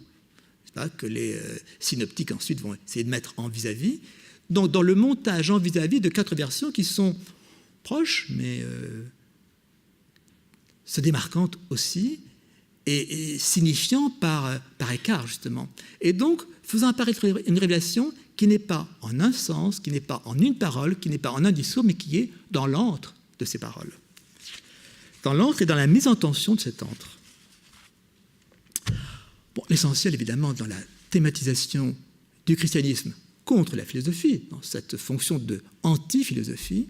que les synoptiques ensuite vont essayer de mettre en vis-à-vis. Donc dans le montage en vis-à-vis de 4 versions qui sont proches, mais se démarquant aussi et signifiant par écart, justement. Et donc, faisant apparaître une révélation qui n'est pas en un sens, qui n'est pas en une parole, qui n'est pas en un discours, mais qui est dans l'antre de ces paroles. Dans l'antre et dans la mise en tension de cet antre. Bon, l'essentiel, évidemment, dans la thématisation du christianisme contre la philosophie, dans cette fonction de anti-philosophie,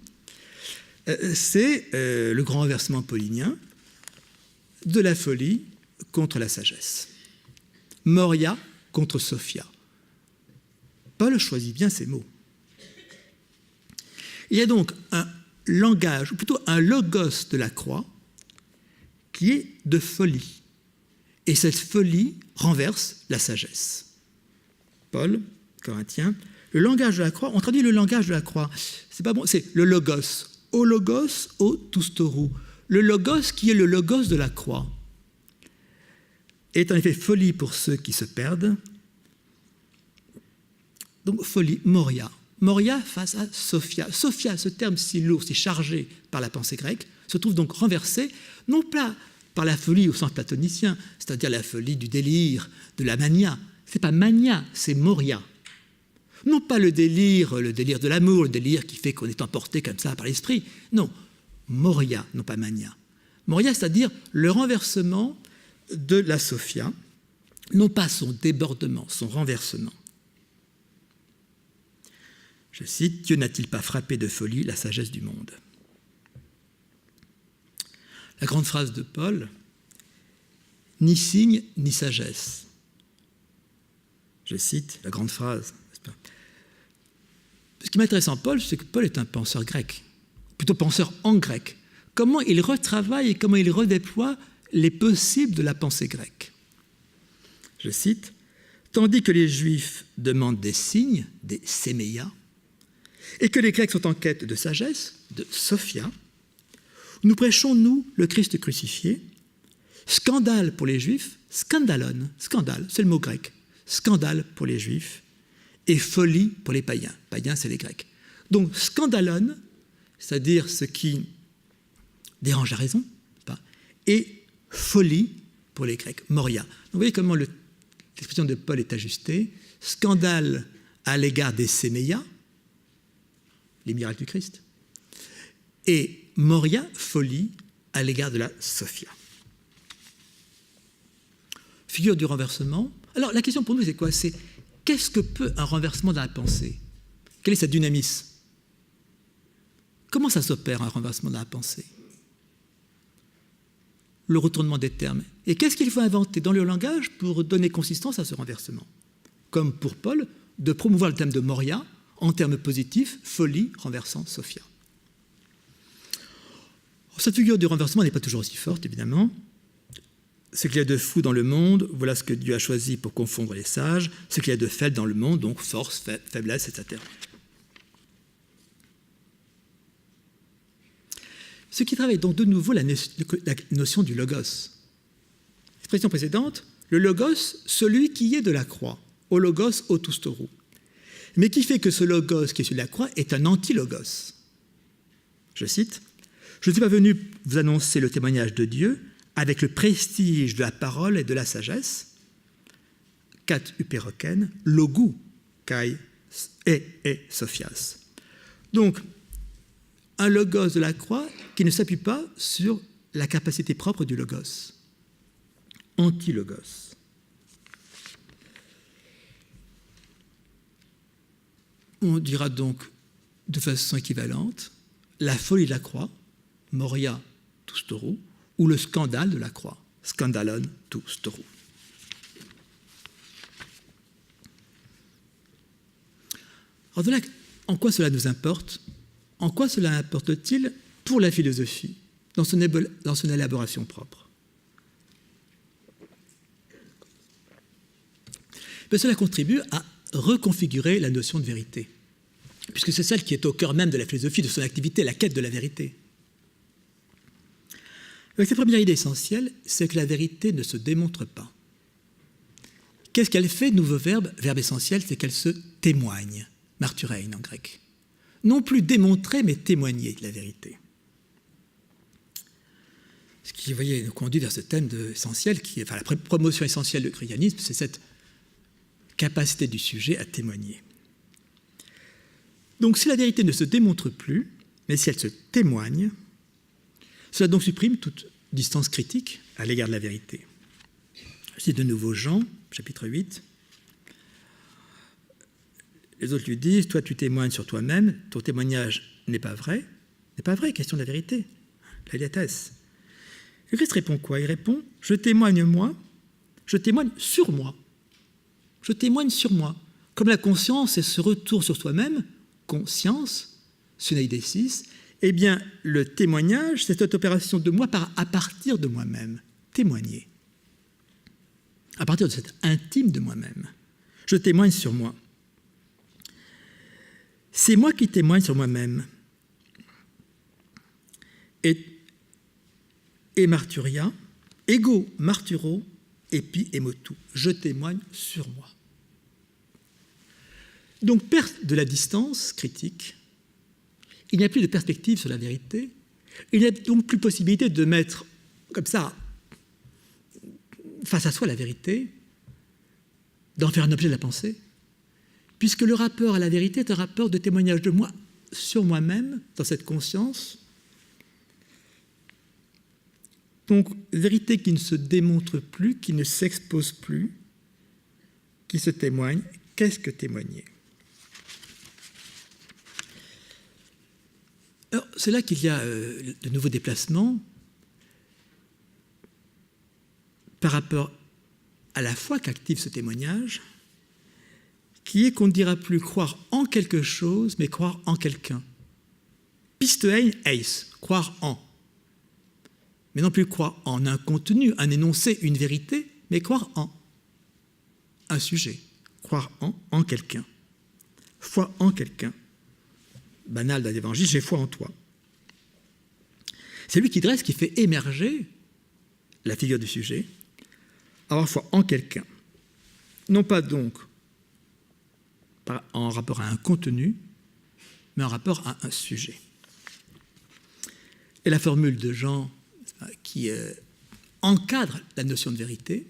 c'est le grand renversement paulinien de la folie contre la sagesse. Moria contre Sophia. Paul choisit bien ces mots. Il y a donc un langage, ou plutôt un logos de la croix, qui est de folie. Et cette folie renverse la sagesse. Paul, Corinthiens, le langage de la croix, on traduit le langage de la croix, c'est pas bon, c'est le logos. O logos, o toustorou. Le logos qui est le logos de la croix est en effet folie pour ceux qui se perdent. Donc folie, Moria. Moria face à Sophia. Sophia, ce terme si lourd, si chargé par la pensée grecque, se trouve donc renversé, non pas par la folie au sens platonicien, c'est-à-dire la folie du délire, de la mania. Ce n'est pas mania, c'est moria. Non pas le délire de l'amour, le délire qui fait qu'on est emporté comme ça par l'esprit. Non, moria, non pas mania. Moria, c'est-à-dire le renversement de la Sophia, non pas son débordement, son renversement. Je cite, « Dieu n'a-t-il pas frappé de folie la sagesse du monde ?» La grande phrase de Paul, « Ni signe, ni sagesse ». Je cite la grande phrase. Ce qui m'intéresse en Paul, c'est que Paul est un penseur grec, plutôt penseur en grec. Comment il retravaille et comment il redéploie les possibles de la pensée grecque. Je cite, « Tandis que les Juifs demandent des signes, des séméia, et que les Grecs sont en quête de sagesse, de Sophia, nous prêchons, nous, le Christ crucifié, scandale pour les Juifs, scandalon, scandale, c'est le mot grec, scandale pour les Juifs, et folie pour les païens. Païens, c'est les Grecs. Donc, scandalon, c'est-à-dire ce qui dérange la raison, et folie pour les Grecs, moria. Donc, vous voyez comment l'expression de Paul est ajustée. Scandale à l'égard des séméia, les miracles du Christ, et moria, folie, à l'égard de la Sophia. Figure du renversement. Alors, la question pour nous, c'est quoi? C'est qu'est-ce que peut un renversement dans la pensée? Quel est sa dynamisme? Comment ça s'opère, un renversement dans la pensée? Le retournement des termes. Et qu'est-ce qu'il faut inventer dans le langage pour donner consistance à ce renversement? Comme pour Paul, de promouvoir le thème de moria en termes positifs, folie renversant Sophia. Cette figure du renversement n'est pas toujours aussi forte, évidemment. Ce qu'il y a de fou dans le monde, voilà ce que Dieu a choisi pour confondre les sages. Ce qu'il y a de faible dans le monde, donc force, faiblesse, etc. Ce qui travaille donc de nouveau la notion du logos. L'expression précédente, le logos, celui qui est de la croix, au logos, au toustorou. Mais qui fait que ce logos qui est sur la croix est un anti-logos. Je cite, « Je ne suis pas venu vous annoncer le témoignage de Dieu avec le prestige de la parole et de la sagesse, kat uperoken, logou, kai et sophias. » Donc, un logos de la croix qui ne s'appuie pas sur la capacité propre du logos. Anti-logos. On dira donc de façon équivalente la folie de la croix, moria toustorou, ou le scandale de la croix, scandalon toustorou. Alors de là, en quoi cela nous importe? En quoi cela importe-t-il pour la philosophie, dans son élaboration propre? Mais cela contribue à reconfigurer la notion de vérité, puisque c'est celle qui est au cœur même de la philosophie, de son activité, la quête de la vérité. Avec cette première idée essentielle, c'est que la vérité ne se démontre pas. Qu'est-ce qu'elle fait, nouveau verbe essentiel, c'est qu'elle se témoigne, marturein en grec. Non plus démontrer, mais témoigner de la vérité. Ce qui, vous voyez, nous conduit vers ce thème essentiel, qui est, enfin, la promotion essentielle du christianisme, c'est cette capacité du sujet à témoigner. Donc, si la vérité ne se démontre plus, mais si elle se témoigne, cela donc supprime toute distance critique à l'égard de la vérité. C'est de nouveau Jean, chapitre 8. Les autres lui disent, toi tu témoignes sur toi-même, ton témoignage n'est pas vrai, question de la vérité, la liatesse. Le Christ répond quoi? Il répond, je témoigne sur moi. Je témoigne sur moi. Comme la conscience est ce retour sur soi-même, conscience, suneidesis, eh bien, le témoignage, c'est cette opération de moi à partir de moi-même, témoigner. À partir de cet intime de moi-même. Je témoigne sur moi. C'est moi qui témoigne sur moi-même. Et marturia, ego marturo, epi emotu. Je témoigne sur moi. Donc, perte de la distance critique, il n'y a plus de perspective sur la vérité, il n'y a donc plus possibilité de mettre, comme ça, face à soi la vérité, d'en faire un objet de la pensée, puisque le rapport à la vérité est un rapport de témoignage de moi sur moi-même, dans cette conscience. Donc, vérité qui ne se démontre plus, qui ne s'expose plus, qui se témoigne. Qu'est-ce que témoigner? Alors, c'est là qu'il y a de nouveaux déplacements par rapport à la foi qu'active ce témoignage, qui est qu'on ne dira plus croire en quelque chose, mais croire en quelqu'un. Pistein eis, croire en. Mais non plus croire en un contenu, un énoncé, une vérité, mais croire en un sujet. Croire en quelqu'un. Foi en quelqu'un. Banal dans l'Évangile, j'ai foi en toi. C'est lui qui dresse, qui fait émerger la figure du sujet, avoir foi en quelqu'un. Non pas donc en rapport à un contenu, mais en rapport à un sujet. Et la formule de Jean qui encadre la notion de vérité,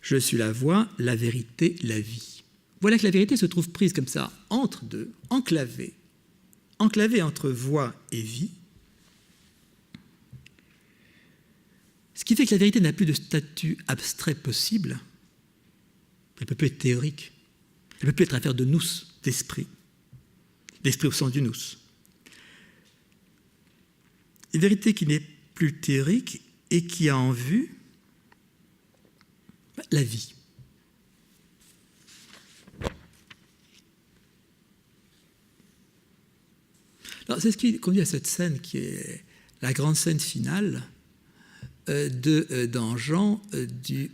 je suis la voie, la vérité, la vie. Voilà que la vérité se trouve prise comme ça, entre deux, enclavée entre voie et vie, ce qui fait que la vérité n'a plus de statut abstrait possible, elle ne peut plus être théorique, elle ne peut plus être affaire de nous, d'esprit au sens du nous. Une vérité qui n'est plus théorique et qui a en vue la vie. Alors, c'est ce qui conduit à cette scène qui est la grande scène finale dans Jean du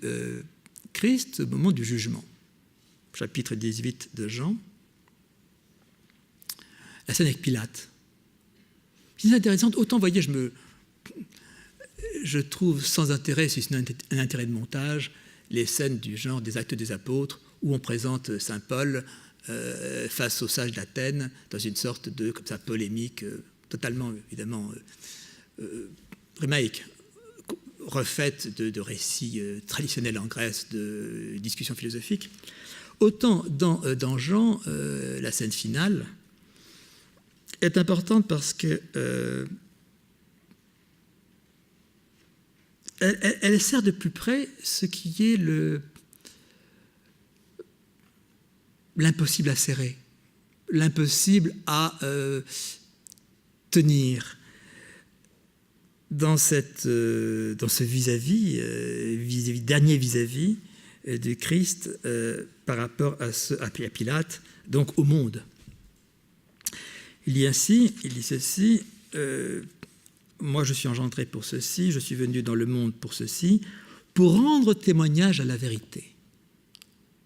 Christ au moment du jugement. Chapitre 18 de Jean. La scène avec Pilate. C'est intéressant. Autant, vous voyez, je trouve sans intérêt, si ce n'est un intérêt de montage, les scènes du genre des Actes des Apôtres, où on présente saint Paul face aux sages d'Athènes, dans une sorte de comme ça, polémique totalement, évidemment, rémaïque, refaite de récits traditionnels en Grèce, de discussions philosophiques. Autant dans Jean, la scène finale est importante parce que elle sert de plus près ce qui est l'impossible à serrer, l'impossible à tenir dans ce vis-à-vis, dernier vis-à-vis du Christ par rapport à Pilate, donc au monde. Il dit ceci, moi je suis engendré pour ceci, je suis venu dans le monde pour ceci, pour rendre témoignage à la vérité.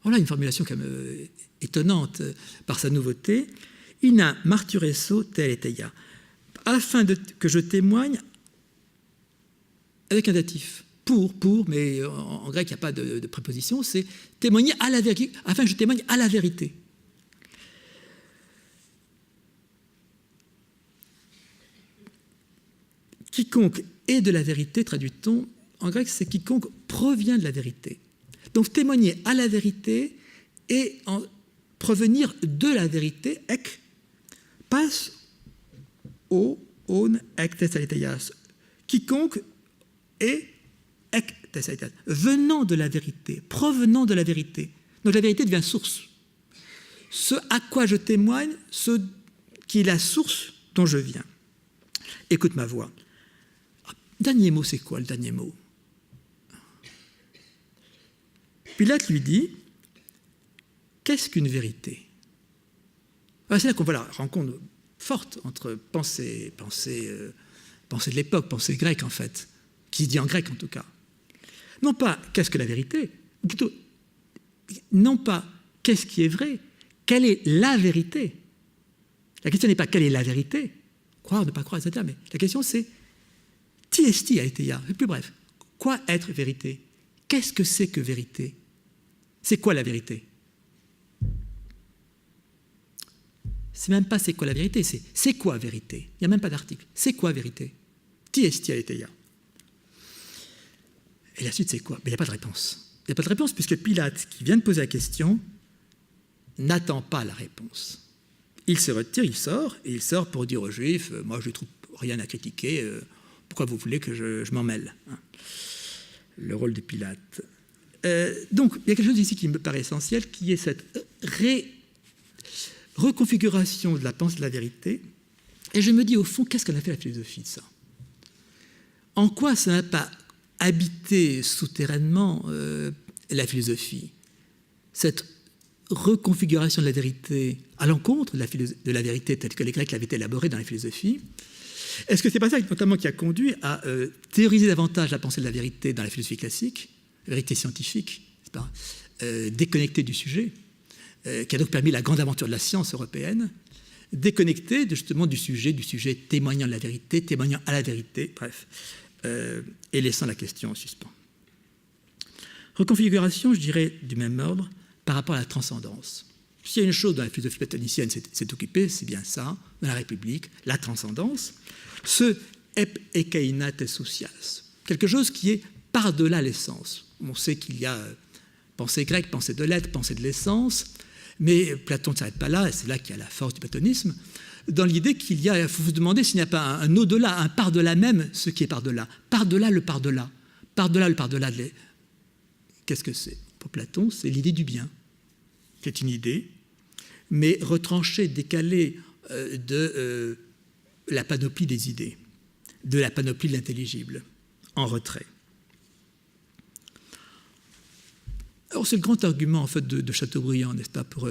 Voilà une formulation quand même étonnante par sa nouveauté. Ina marturesso teletheia, afin que je témoigne avec un datif. Pour, mais en grec il n'y a pas de préposition, c'est témoigner à la vérité, afin que je témoigne à la vérité. Quiconque est de la vérité, traduit-on, en grec, c'est quiconque provient de la vérité. Donc témoigner à la vérité et provenir de la vérité, ek, passe au on ek thessalitheias. Quiconque est ek thessalitheias, venant de la vérité, provenant de la vérité. Donc la vérité devient source. Ce à quoi je témoigne, ce qui est la source dont je viens. Écoute ma voix. Dernier mot, c'est quoi le dernier mot? Pilate lui dit, qu'est-ce qu'une vérité? C'est là qu'on voit la rencontre forte entre pensée de l'époque, pensée grecque en fait, qui se dit en grec en tout cas. Non pas qu'est-ce que la vérité, ou plutôt non pas qu'est-ce qui est vrai, quelle est la vérité. La question n'est pas quelle est la vérité, croire, ne pas croire, etc. Mais la question c'est ti esti aletheia, c'est plus bref. Quoi être vérité? Qu'est-ce que c'est que vérité? C'est quoi la vérité? C'est même pas c'est quoi la vérité, c'est quoi vérité? Il n'y a même pas d'article. C'est quoi vérité? Ti esti aletheia. Et la suite, c'est quoi? Il n'y a pas de réponse. Il n'y a pas de réponse puisque Pilate, qui vient de poser la question, n'attend pas la réponse. Il se retire, il sort, et il sort pour dire aux Juifs, moi je ne trouve rien à critiquer, pourquoi vous voulez que je m'en mêle, hein? Le rôle de Pilate. Donc, il y a quelque chose ici qui me paraît essentiel, qui est cette reconfiguration de la pensée de la vérité. Et je me dis, au fond, qu'est-ce qu'en a fait la philosophie de ça? En quoi ça n'a pas habité souterrainement la philosophie? Cette reconfiguration de la vérité à l'encontre de la vérité telle que les Grecs l'avaient élaborée dans la philosophie. Est-ce que c'est pas ça notamment qui a conduit à théoriser davantage la pensée de la vérité dans la philosophie classique, la vérité scientifique, c'est pas, déconnectée du sujet, qui a donc permis la grande aventure de la science européenne, déconnectée justement du sujet témoignant de la vérité, témoignant à la vérité, bref, et laissant la question en suspens. Reconfiguration, je dirais, du même ordre, par rapport à la transcendance. S'il y a une chose dont la philosophie platonicienne s'est occupée, c'est bien ça, dans la République, la transcendance, ce ep ekeinate socias, quelque chose qui est par-delà l'essence. On sait qu'il y a pensée grecque, pensée de l'être, pensée de l'essence, mais Platon ne s'arrête pas là, et c'est là qu'il y a la force du platonisme, dans l'idée qu'il y a, il faut vous demander s'il n'y a pas un au-delà, un par-delà même, ce qui est par-delà. Par-delà le par-delà. Par-delà le par-delà. Qu'est-ce que c'est? Pour Platon, c'est l'idée du bien. C'est une idée, mais retranchée, décalée de la panoplie des idées, de la panoplie de l'intelligible, en retrait. Alors c'est le grand argument en fait de Chateaubriand, n'est-ce pas, pour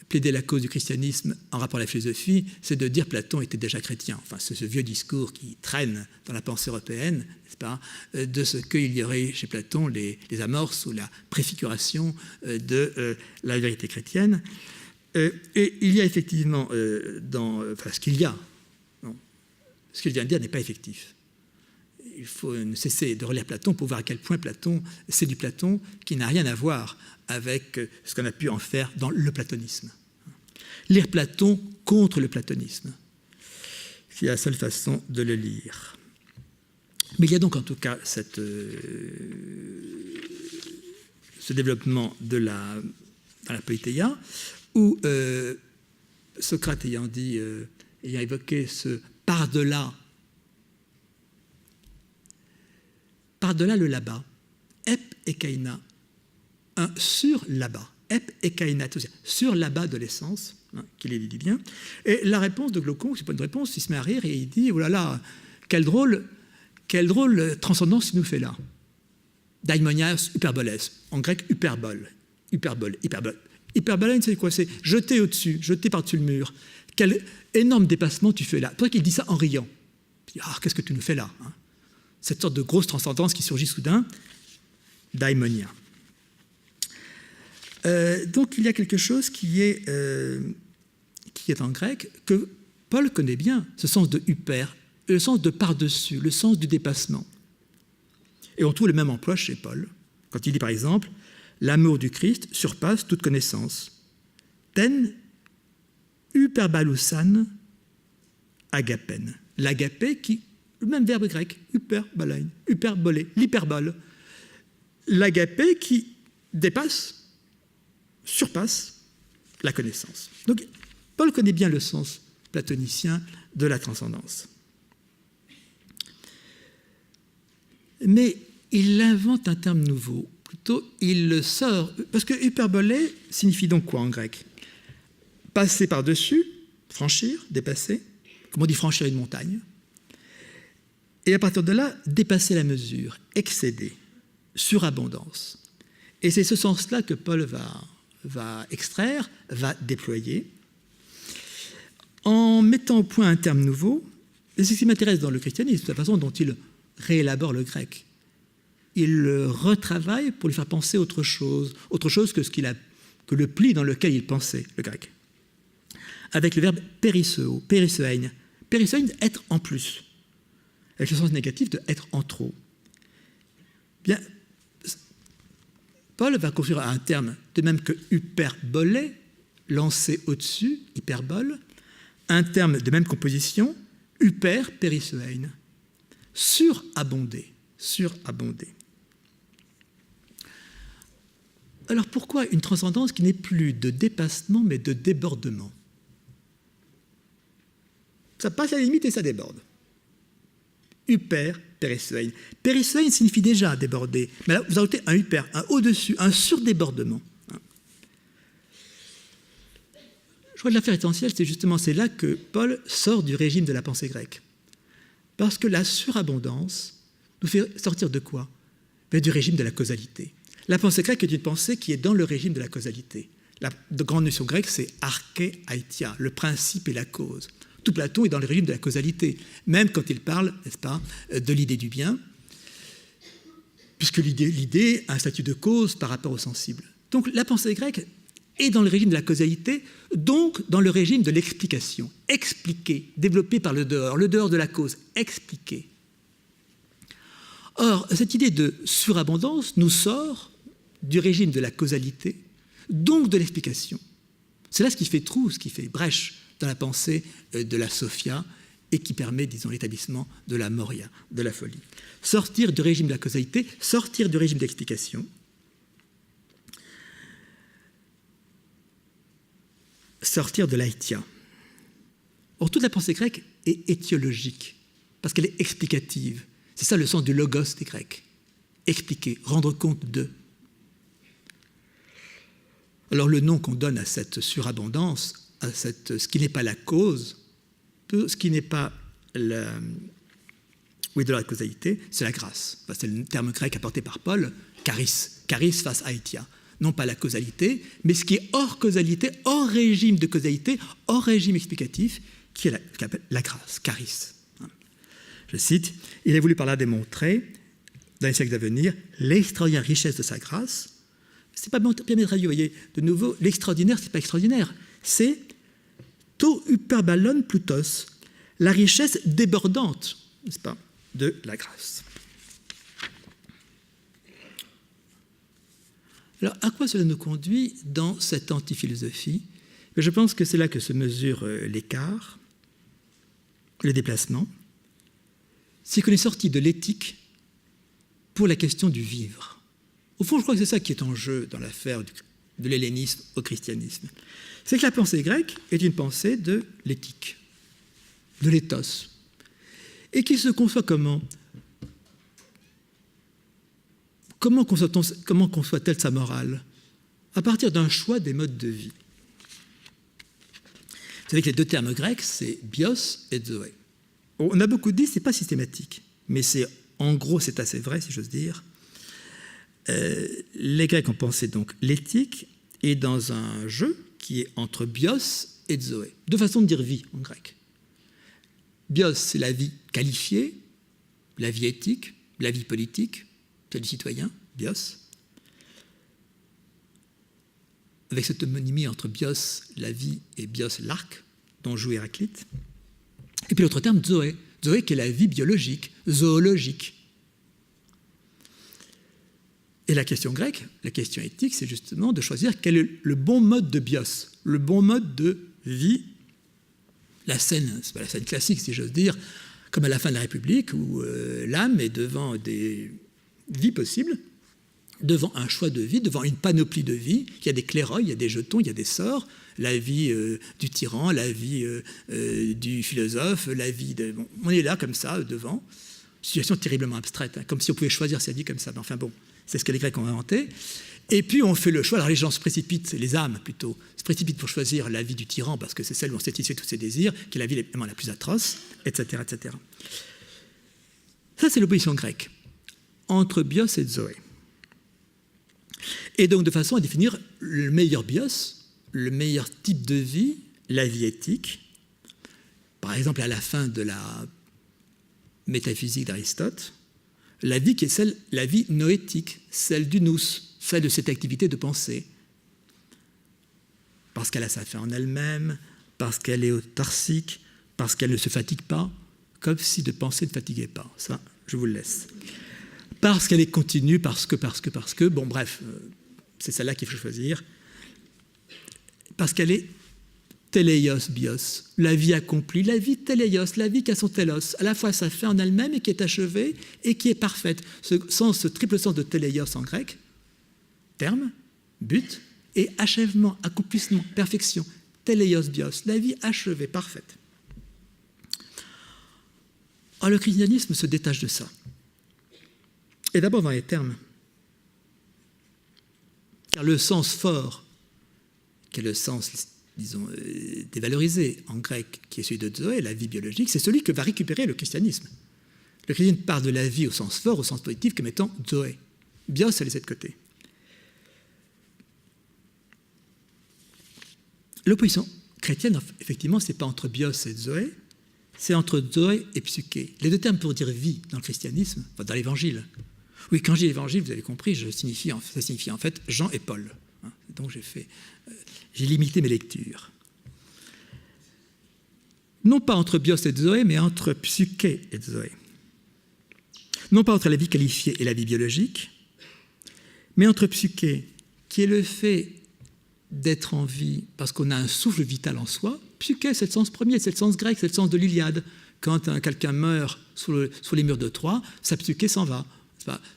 plaider la cause du christianisme en rapport à la philosophie, c'est de dire que Platon était déjà chrétien. Enfin, c'est ce vieux discours qui traîne dans la pensée européenne, n'est-ce pas, de ce qu'il y aurait chez Platon les amorces ou la préfiguration de la vérité chrétienne. Et il y a effectivement ce qu'il vient de dire n'est pas effectif. Il faut cesser de relire Platon pour voir à quel point Platon, c'est du Platon qui n'a rien à voir avec ce qu'on a pu en faire dans le platonisme. Lire Platon contre le platonisme, c'est la seule façon de le lire. Mais il y a donc en tout cas ce développement dans la Politeia, où Socrate ayant évoqué ce par-delà le là-bas, ep ekaina, un sur là-bas, ep ekaina, sur là-bas de l'essence, hein, qu'il est dit bien. Et la réponse de Glaucon, c'est pas une réponse, il se met à rire et il dit, oh là là, quelle drôle transcendance il nous fait là. Daimonias hyperboles, en grec hyperbole. Hyperbole, c'est quoi? C'est jeter au-dessus, jeter par-dessus le mur. Quel énorme dépassement tu fais là. Toi qu'il dit ça en riant. Qu'est-ce que tu nous fais là, hein? Cette sorte de grosse transcendance qui surgit soudain, daimonia. Donc il y a quelque chose qui est en grec que Paul connaît bien, ce sens de hyper, le sens de par-dessus, le sens du dépassement. Et on trouve le même emploi chez Paul, quand il dit par exemple « L'amour du Christ surpasse toute connaissance. Ten hyperbalousan agapen ». L'agapé qui, le même verbe grec, hyperbalein, hyperbolé, l'hyperbole. L'agapé qui dépasse, surpasse la connaissance. Donc, Paul connaît bien le sens platonicien de la transcendance. Mais il invente un terme nouveau. Plutôt, il le sort. Parce que hyperbolé signifie donc quoi en grec? Passer par-dessus, franchir, dépasser. Comme on dit franchir une montagne. Et à partir de là, dépasser la mesure, excéder, surabondance. Et c'est ce sens-là que Paul va extraire, va déployer, en mettant au point un terme nouveau. Et c'est ce qui m'intéresse dans le christianisme, la façon dont il réélabore le grec. Il le retravaille pour lui faire penser autre chose que le pli dans lequel il pensait, le grec. Avec le verbe périseo, périseuein. Périseuein, être en plus. Avec le sens négatif de être en trop. Bien, Paul va construire un terme, de même que hyperbolé, lancé au-dessus, hyperbole, un terme de même composition, hyper périseuein, surabondé, surabondé. Alors pourquoi une transcendance qui n'est plus de dépassement mais de débordement? Ça passe à la limite et ça déborde. Hyper périssein. Périssein signifie déjà déborder, mais là vous ajoutez un hyper, un au-dessus, un surdébordement. Je crois que l'affaire essentielle, c'est là que Paul sort du régime de la pensée grecque. Parce que la surabondance nous fait sortir de quoi? Du régime de la causalité. La pensée grecque est une pensée qui est dans le régime de la causalité. La grande notion grecque, c'est arché aitia, le principe et la cause. Tout Platon est dans le régime de la causalité, même quand il parle, n'est-ce pas, de l'idée du bien, puisque l'idée a un statut de cause par rapport au sensible. Donc la pensée grecque est dans le régime de la causalité, donc dans le régime de l'explication. Expliquer, développé par le dehors de la cause, expliquer. Or, cette idée de surabondance nous sort du régime de la causalité, donc de l'explication. C'est là ce qui fait trou, ce qui fait brèche dans la pensée de la Sophia et qui permet, disons, l'établissement de la moria, de la folie. Sortir du régime de la causalité, sortir du régime d'explication, sortir de l'aitia. Or, toute la pensée grecque est étiologique, parce qu'elle est explicative. C'est ça le sens du logos des Grecs. Expliquer, rendre compte de. Alors le nom qu'on donne à cette surabondance, à ce qui n'est pas la cause, ce qui n'est pas de la causalité, c'est la grâce. Enfin, c'est le terme grec apporté par Paul, charis. Charis face aitia. Non pas la causalité, mais ce qui est hors causalité, hors régime de causalité, hors régime explicatif, qui est la grâce, charis. Je cite, « Il a voulu par là démontrer, dans les siècles à venir, l'extraordinaire richesse de sa grâce. » C'est pas bien traduit, vous voyez, de nouveau, l'extraordinaire, c'est pas extraordinaire, c'est « to hyperbalon plutos », la richesse débordante, n'est-ce pas, de la grâce. Alors, à quoi cela nous conduit dans cette antiphilosophie? Je pense que c'est là que se mesure l'écart, le déplacement. C'est qu'on est sorti de l'éthique pour la question du vivre. Au fond, je crois que c'est ça qui est en jeu dans l'affaire de l'hellénisme au christianisme. C'est que la pensée grecque est une pensée de l'éthique, de l'éthos, et qui se conçoit comment? Comment conçoit-elle sa morale? À partir d'un choix des modes de vie. Vous savez que les deux termes grecs, c'est bios et zoé. On a beaucoup dit, ce n'est pas systématique, mais en gros, c'est assez vrai, si j'ose dire. Les Grecs ont pensé donc l'éthique est dans un jeu qui est entre bios et zoé. Deux façons de dire vie en grec. Bios, c'est la vie qualifiée, la vie éthique, la vie politique, celle du citoyen, bios. Avec cette homonymie entre bios, la vie, et bios, l'arc, dont joue Héraclite. Et puis l'autre terme, zoé. Zoé qui est la vie biologique, zoologique. Et la question grecque, la question éthique, c'est justement de choisir quel est le bon mode de bios, le bon mode de vie. La scène, c'est pas la scène classique, si j'ose dire, comme à la fin de la République, où l'âme est devant des vies possibles, devant un choix de vie, devant une panoplie de vie. Il y a des claireuils, il y a des jetons, il y a des sorts. La vie du tyran, la vie du philosophe, la vie de... Bon, on est là comme ça, devant. Situation terriblement abstraite, hein, comme si on pouvait choisir sa vie comme ça. Mais enfin bon, c'est ce que les Grecs ont inventé. Et puis on fait le choix, alors les gens se précipitent, les âmes plutôt, se précipitent pour choisir la vie du tyran, parce que c'est celle où on satisfait tous ses désirs, qui est la vie évidemment la plus atroce, etc., etc. Ça, c'est l'opposition grecque, entre bios et zoé. Et donc de façon à définir le meilleur bios, le meilleur type de vie, la vie éthique. Par exemple, à la fin de la métaphysique d'Aristote, la vie qui est la vie noétique, celle du nous, celle de cette activité de pensée. Parce qu'elle a sa fin en elle-même, parce qu'elle est autarcique, parce qu'elle ne se fatigue pas, comme si de penser ne fatiguait pas. Ça, je vous le laisse. Parce qu'elle est continue, parce que, bon bref, c'est celle-là qu'il faut choisir. Parce qu'elle est teleios bios, la vie accomplie, la vie teleios, la vie qui a son telos, à la fois sa fin en elle-même et qui est achevée et qui est parfaite. Ce triple sens de teleios en grec, terme, but, et achèvement, accomplissement, perfection, teleios bios, la vie achevée, parfaite. Or, le christianisme se détache de ça. Et d'abord dans les termes. Car le sens fort, qui est le sens, disons, dévalorisé en grec, qui est celui de zoé, la vie biologique, c'est celui que va récupérer le christianisme. Le christianisme part de la vie au sens fort, au sens positif, comme étant zoé. Bios, elle est laissée de côté. L'opposition chrétienne, effectivement, ce n'est pas entre bios et zoé, c'est entre zoé et psyché. Les deux termes pour dire vie dans le christianisme, enfin dans l'évangile. Oui, quand je dis l'évangile, vous avez compris, ça signifie en fait Jean et Paul. Donc j'ai limité mes lectures. Non pas entre bios et zoé, mais entre psyché et zoé. Non pas entre la vie qualifiée et la vie biologique, mais entre psyché, qui est le fait d'être en vie parce qu'on a un souffle vital en soi. Psyché, c'est le sens premier, c'est le sens grec, c'est le sens de l'Iliade. Quand quelqu'un meurt sous les murs de Troie, sa psyché s'en va.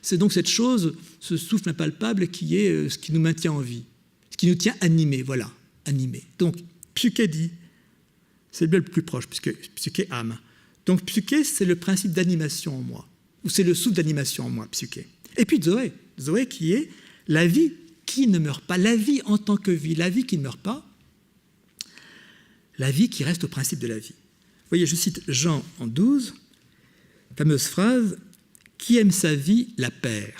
C'est donc cette chose, ce souffle impalpable qui est ce qui nous maintient en vie, ce qui nous tient animés, voilà, animés. Donc, psyché dit, c'est le plus proche, puisque psyché âme. Donc, psyché, c'est le principe d'animation en moi, ou c'est le souffle d'animation en moi, psyché. Et puis zoé, zoé qui est la vie qui ne meurt pas, la vie en tant que vie, la vie qui ne meurt pas, la vie qui reste au principe de la vie. Vous voyez, je cite Jean en 12, fameuse phrase, « Qui aime sa vie, la perd ».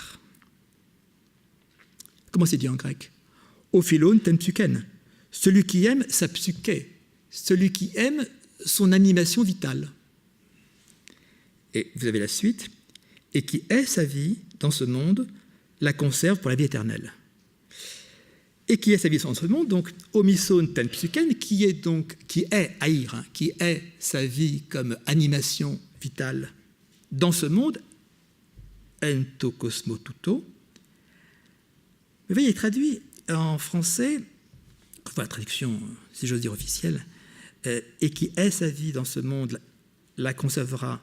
Comment c'est dit en grec ? « Ophilon ten psychen ». Celui qui aime sa psyché, celui qui aime son animation vitale. Et vous avez la suite, « Et qui hait sa vie dans ce monde, la conserve pour la vie éternelle ». Et qui est sa vie dans ce monde, donc omison ten psychen, qui est haïr, qui est sa vie comme animation vitale dans ce monde, ento cosmo tuto. Vous voyez, il est traduit en français, enfin la traduction, si j'ose dire officielle, et qui est sa vie dans ce monde, la conservera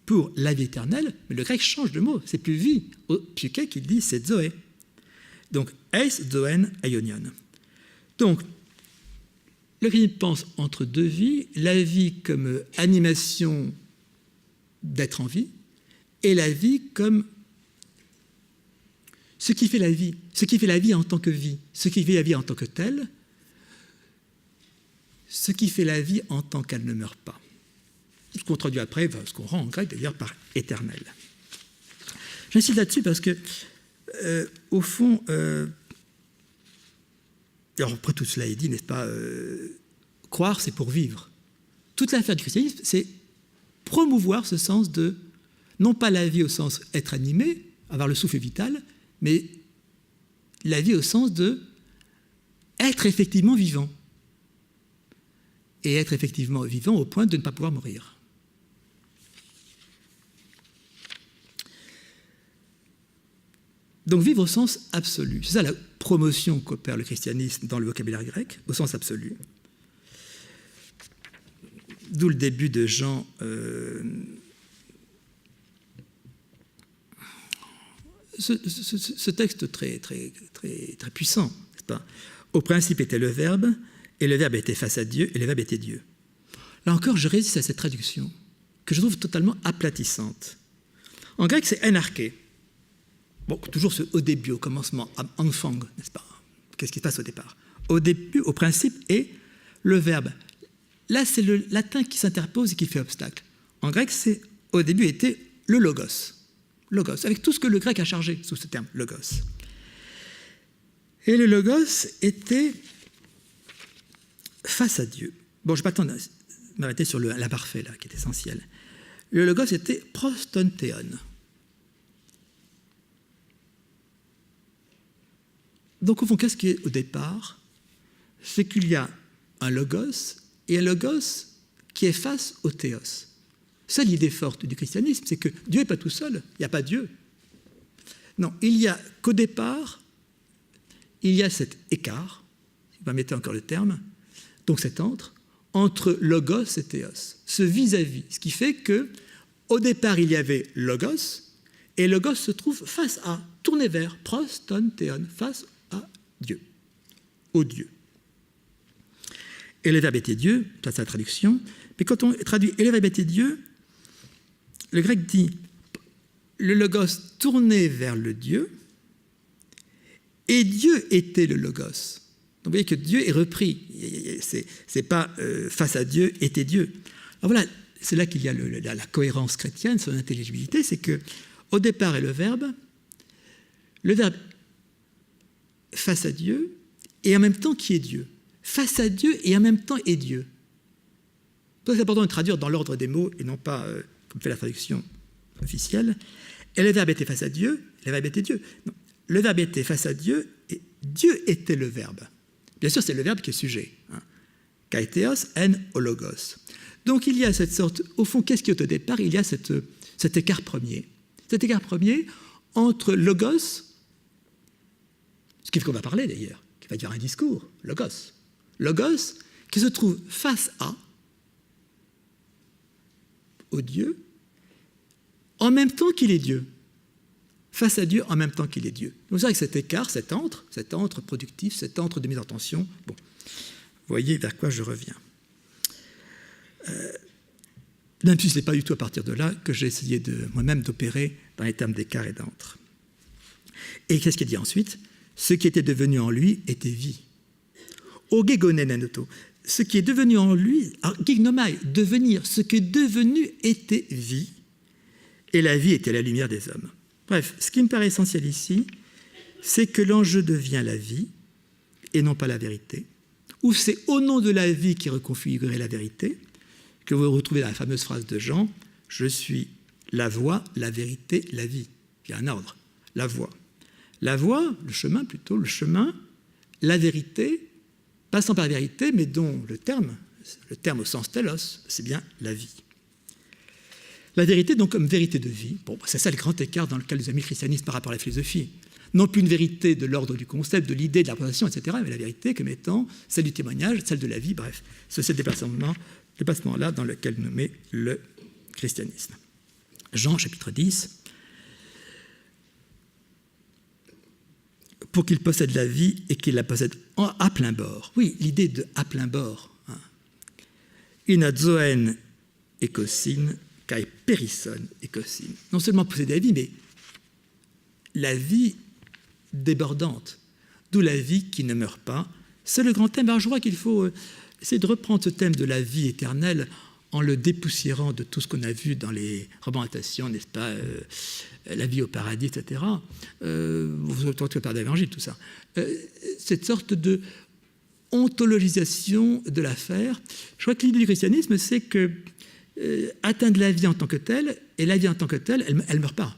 pour la vie éternelle, mais le grec change de mot, c'est plus vie, psyché qui dit c'est zoé. Donc, eis zoen aionion. Donc, le christianisme pense entre deux vies, la vie comme animation d'être en vie, et la vie comme ce qui fait la vie en tant que vie, ce qui fait la vie en tant que telle, ce qui fait la vie en tant qu'elle ne meurt pas. Ce qu'on traduit après, ce qu'on rend en grec d'ailleurs par éternel. J'insiste là-dessus parce que au fond, alors après tout cela est dit, n'est-ce pas, croire c'est pour vivre. Toute l'affaire du christianisme, c'est promouvoir ce sens de, non pas la vie au sens être animé, avoir le souffle vital, mais la vie au sens de être effectivement vivant. Et être effectivement vivant au point de ne pas pouvoir mourir. Donc vivre au sens absolu. C'est ça la promotion qu'opère le christianisme dans le vocabulaire grec, au sens absolu. D'où le début de Jean. Ce texte très puissant, n'est-ce pas ? Au principe était le Verbe, et le Verbe était face à Dieu, et le Verbe était Dieu. Là encore, je résiste à cette traduction, que je trouve totalement aplatissante. En grec, c'est enarché. Bon, toujours au début, au commencement, anfang, n'est-ce pas ? Qu'est-ce qui se passe au départ ? Au début, au principe, est le verbe. Là, c'est le latin qui s'interpose et qui fait obstacle. En grec, c'est au début était le logos. Logos, avec tout ce que le grec a chargé sous ce terme, logos. Et le logos était face à Dieu. Bon, je ne vais pas m'arrêter sur l'imparfait, là, qui est essentiel. Le logos était prostontéon. Donc, au fond, qu'est-ce qui est au départ ? C'est qu'il y a un logos et un logos qui est face au théos. Ça, l'idée forte du christianisme, c'est que Dieu n'est pas tout seul, il n'y a pas Dieu. Non, il y a qu'au départ, il y a cet écart, si vous permettez encore le terme, donc cet entre logos et théos, ce vis-à-vis, ce qui fait que au départ, il y avait logos, et logos se trouve face à, tourné vers, proston, théon, face Dieu, au Dieu. Et le Verbe était Dieu, ça c'est la traduction, mais quand on traduit « et le Verbe était Dieu », le grec dit « le Logos tournait vers le Dieu, et Dieu était le Logos ». Donc vous voyez que Dieu est repris, c'est pas face à Dieu était Dieu. Alors voilà, c'est là qu'il y a la cohérence chrétienne, son intelligibilité, c'est que au départ est le Verbe face à Dieu, et en même temps qui est Dieu. Face à Dieu et en même temps est Dieu. C'est important de traduire dans l'ordre des mots et non pas comme fait la traduction officielle. Et le Verbe était face à Dieu, le Verbe était Dieu. Non. Le Verbe était face à Dieu et Dieu était le Verbe. Bien sûr, c'est le Verbe qui est sujet. Kaiteos en o logos. Donc il y a cette sorte, au fond, qu'est-ce qui est au départ? Il y a cet écart premier. Cet écart premier entre logos, ce qu'on va parler d'ailleurs, qui va dire un discours, logos. Logos qui se trouve face au Dieu, en même temps qu'il est Dieu. Face à Dieu en même temps qu'il est Dieu. Donc c'est vrai que cet écart, cet entre productif, cet entre de mise en tension, bon, vous voyez vers quoi je reviens. Même si ce n'est pas du tout à partir de là que j'ai essayé moi-même d'opérer dans les termes d'écart et d'entre. Et qu'est-ce qu'il dit ensuite? Ce qui était devenu en lui était vie. Ogegonenenoto. Ce qui est devenu en lui, gignomai, devenir, ce qui est devenu était vie, et la vie était la lumière des hommes. Bref, ce qui me paraît essentiel ici, c'est que l'enjeu devient la vie, et non pas la vérité, ou c'est au nom de la vie qui reconfigurait la vérité, que vous retrouvez dans la fameuse phrase de Jean, « Je suis la voie, la vérité, la vie ». Il y a un ordre, la voie. La voie, le chemin plutôt, le chemin, la vérité, passant par la vérité, mais dont le terme au sens telos, c'est bien la vie. La vérité, donc, comme vérité de vie, bon, c'est ça le grand écart dans lequel nous a mis le christianisme par rapport à la philosophie. Non plus une vérité de l'ordre du concept, de l'idée, de la représentation, etc., mais la vérité comme étant celle du témoignage, celle de la vie, bref. C'est ce dépassement-là dans lequel nous met le christianisme. Jean, chapitre 10. Pour qu'il possède la vie et qu'il la possède à plein bord. Oui, l'idée de à plein bord. Inazoen ekosin kai perison ekosin. Non seulement posséder la vie, mais la vie débordante. D'où la vie qui ne meurt pas. C'est le grand thème. Alors je crois qu'il faut essayer de reprendre ce thème de la vie éternelle en le dépoussiérant de tout ce qu'on a vu dans les représentations, n'est-ce pas, la vie au paradis, etc. Vous entendez par l'évangile, tout ça. Cette sorte de ontologisation de l'affaire. Je crois que l'idée du christianisme, c'est que atteindre la vie en tant que telle, et la vie en tant que telle, elle ne meurt pas.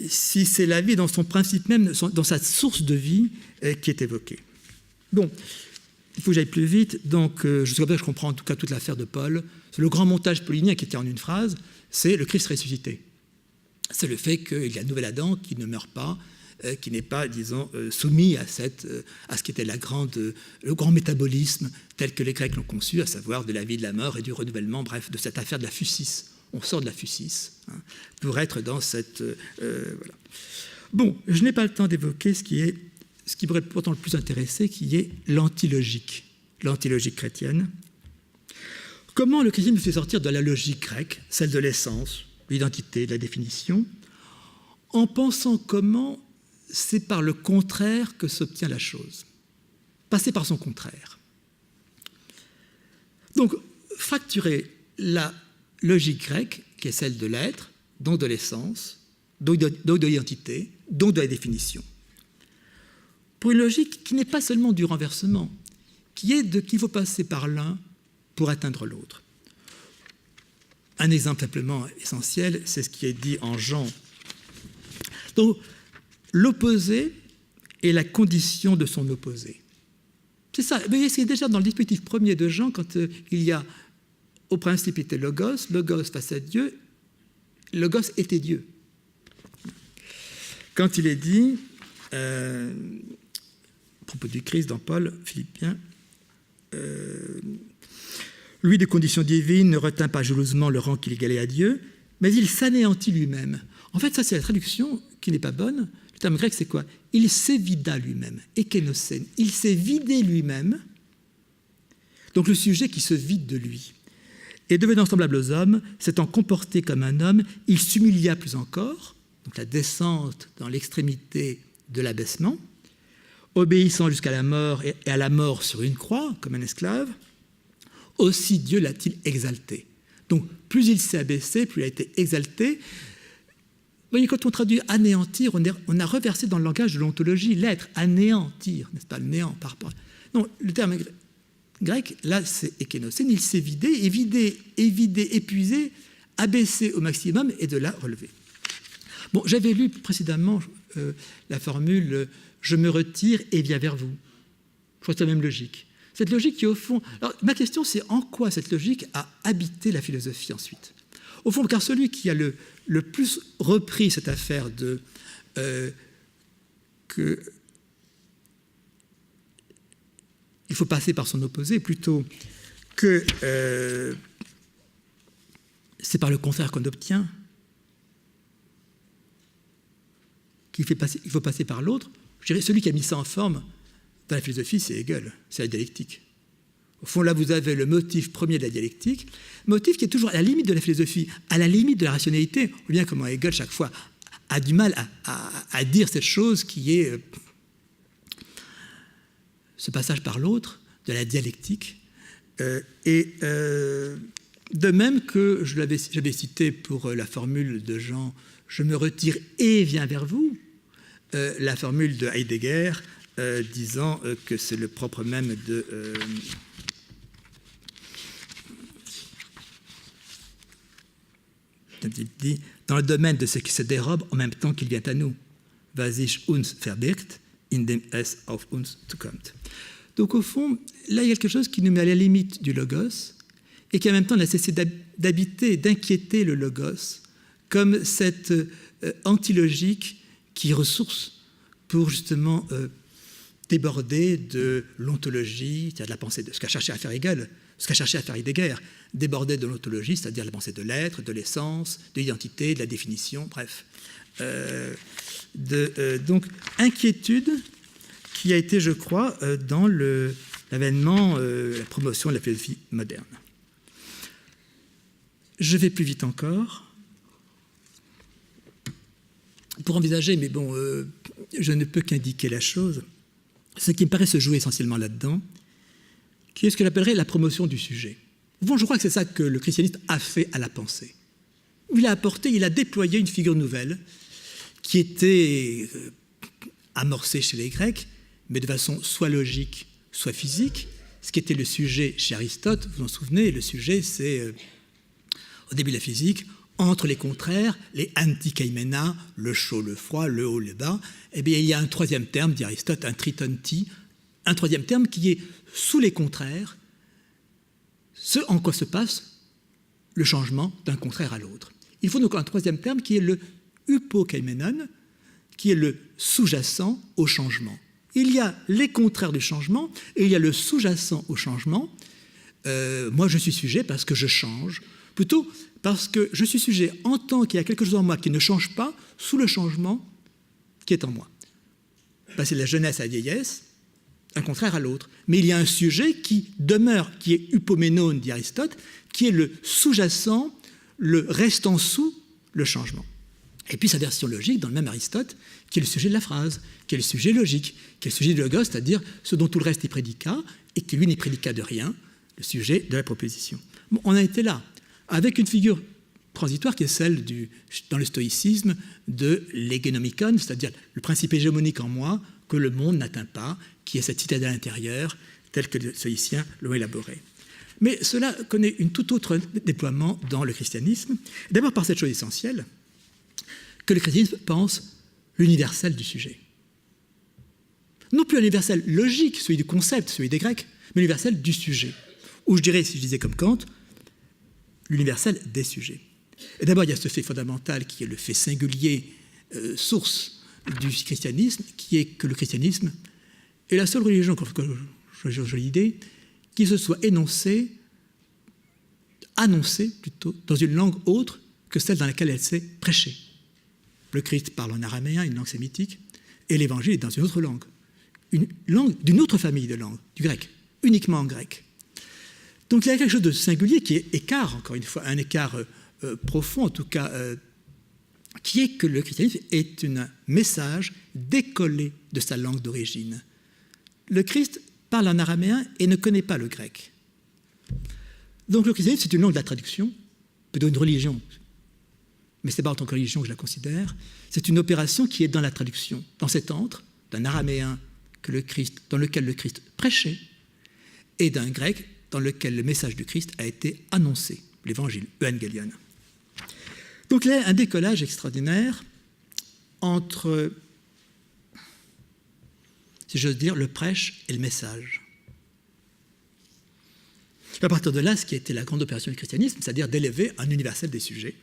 Si c'est la vie dans son principe même, dans sa source de vie qui est évoquée. Bon. Il faut que j'aille plus vite, donc je comprends en tout cas toute l'affaire de Paul. C'est le grand montage paulinien qui était en une phrase, c'est le Christ ressuscité. C'est le fait qu'il y a un nouvel Adam qui ne meurt pas, qui n'est pas, disons, soumis à ce qui était le grand métabolisme tel que les Grecs l'ont conçu, à savoir de la vie, de la mort et du renouvellement, bref, de cette affaire de la physis. On sort de la physis pour être dans cette... voilà. Bon, je n'ai pas le temps d'évoquer ce qui pourrait pourtant le plus intéresser, qui est l'antilogique chrétienne. Comment le christianisme nous fait sortir de la logique grecque, celle de l'essence, de l'identité, de la définition, en pensant comment c'est par le contraire que s'obtient la chose. Passer par son contraire. Donc, fracturer la logique grecque, qui est celle de l'être, donc de l'essence, donc de l'identité, donc de la définition. Pour une logique qui n'est pas seulement du renversement, qui est qu'il faut passer par l'un pour atteindre l'autre. Un exemple simplement essentiel, c'est ce qui est dit en Jean. Donc, l'opposé est la condition de son opposé. C'est ça, mais c'est déjà dans le dispositif premier de Jean, quand il y a, au principe était Logos face à Dieu, Logos était Dieu. Quand il est dit... à propos du Christ dans Paul, Philippiens, lui de condition divine ne retint pas jalousement le rang qu'il égalait à Dieu, mais il s'anéantit lui-même. En fait, ça c'est la traduction qui n'est pas bonne. terme grec, c'est quoi? Il s'évida lui-même, ekenocène. Il s'est vidé lui-même, donc le sujet qui se vide de lui. Et devenant semblable aux hommes, s'étant comporté comme un homme, il s'humilia plus encore, donc la descente dans l'extrémité de l'abaissement, obéissant jusqu'à la mort et à la mort sur une croix, comme un esclave, aussi Dieu l'a-t-il exalté. Donc, plus il s'est abaissé, plus il a été exalté. Vous voyez, quand on traduit anéantir, on a reversé dans le langage de l'ontologie l'être, anéantir, n'est-ce pas, le néant par rapport. Non, le terme grec, là, c'est ekenocène, il s'est vidé, épuisé, abaissé au maximum et de là relevé. Bon, j'avais lu précédemment la formule « je me retire et viens vers vous ». Je crois que c'est la même logique. Cette logique qui, au fond... Alors, ma question, c'est en quoi cette logique a habité la philosophie ensuite? Au fond, car celui qui a le plus repris cette affaire de... que il faut passer par son opposé, plutôt que c'est par le contraire qu'on obtient, il faut passer par l'autre. Je dirais, celui qui a mis ça en forme dans la philosophie, c'est Hegel, c'est la dialectique. Au fond, là, vous avez le motif premier de la dialectique, motif qui est toujours à la limite de la philosophie, à la limite de la rationalité. On voit bien comment Hegel, chaque fois, a du mal à dire cette chose qui est ce passage par l'autre de la dialectique. De même que j'avais cité pour la formule de Jean « je me retire et viens vers vous », la formule de Heidegger disant que c'est le propre même de... il dit « dans le domaine de ce qui se dérobe en même temps qu'il vient à nous, was sich uns verbirgt, indem es auf uns zukommt ». Donc au fond, là il y a quelque chose qui nous met à la limite du logos et qui en même temps n'a cessé d'habiter, d'inquiéter le logos comme cette antilogique qui ressource pour justement déborder de l'ontologie, c'est-à-dire de la pensée, de ce qu'a cherché à faire Hegel, ce qu'a cherché à faire Heidegger, déborder de l'ontologie, c'est-à-dire la pensée de l'être, de l'essence, de l'identité, de la définition, bref. Donc, inquiétude qui a été, je crois, dans l'avènement, la promotion de la philosophie moderne. Je vais plus vite encore. Pour envisager, mais bon, je ne peux qu'indiquer la chose, ce qui me paraît se jouer essentiellement là-dedans, qui est ce que j'appellerais la promotion du sujet. Bon, je crois que c'est ça que le christianisme a fait à la pensée. Il a apporté, il a déployé une figure nouvelle qui était amorcée chez les Grecs, mais de façon soit logique, soit physique. Ce qui était le sujet chez Aristote, vous vous en souvenez, le sujet c'est, au début de la physique, entre les contraires, les antikaimena, le chaud, le froid, le haut, le bas, eh bien, il y a un troisième terme, dit Aristote, un tritonti, un troisième terme qui est sous les contraires, ce en quoi se passe le changement d'un contraire à l'autre. Il faut donc un troisième terme qui est le hypokaimenon, qui est le sous-jacent au changement. Il y a les contraires du changement et il y a le sous-jacent au changement. Moi, je suis sujet parce que je change, plutôt parce que je suis sujet en tant qu'il y a quelque chose en moi qui ne change pas sous le changement qui est en moi. Passer de la jeunesse à la vieillesse, un contraire à l'autre. Mais il y a un sujet qui demeure, qui est hypoménone, dit Aristote, qui est le sous-jacent, le restant sous le changement. Et puis sa version logique, dans le même Aristote, qui est le sujet de la phrase, qui est le sujet logique, qui est le sujet du logos, c'est-à-dire ce dont tout le reste est prédicat, et qui lui n'est prédicat de rien, le sujet de la proposition. Bon, on a été là, avec une figure transitoire qui est celle, dans le stoïcisme, de l'hégenomikon, c'est-à-dire le principe hégémonique en moi que le monde n'atteint pas, qui est cette citadelle intérieure, telle que les stoïciens l'ont élaborée. Mais cela connaît un tout autre déploiement dans le christianisme, d'abord par cette chose essentielle, que le christianisme pense l'universel du sujet. Non plus l'universel logique, celui du concept, celui des Grecs, mais l'universel du sujet. Ou je dirais, si je disais comme Kant, l'universel des sujets. Et d'abord, il y a ce fait fondamental qui est le fait singulier, source du christianisme, qui est que le christianisme est la seule religion, j'ai l'idée, qui se soit annoncée plutôt, dans une langue autre que celle dans laquelle elle s'est prêchée. Le Christ parle en araméen, une langue sémitique, et l'évangile est dans une autre langue d'une autre famille de langues, du grec, uniquement en grec. Donc il y a quelque chose de singulier qui est écart, encore une fois, un écart profond, en tout cas, qui est que le christianisme est un message décollé de sa langue d'origine. Le Christ parle en araméen et ne connaît pas le grec. Donc le christianisme, c'est une langue de la traduction, plutôt une religion, mais ce n'est pas en tant que religion que je la considère, c'est une opération qui est dans la traduction, dans cet entre d'un araméen dans lequel le Christ prêchait, et d'un grec dans lequel le message du Christ a été annoncé, l'évangile, evangelion. Donc il y a un décollage extraordinaire entre, si j'ose dire, le prêche et le message. À partir de là, ce qui a été la grande opération du christianisme, c'est-à-dire d'élever un universel des sujets.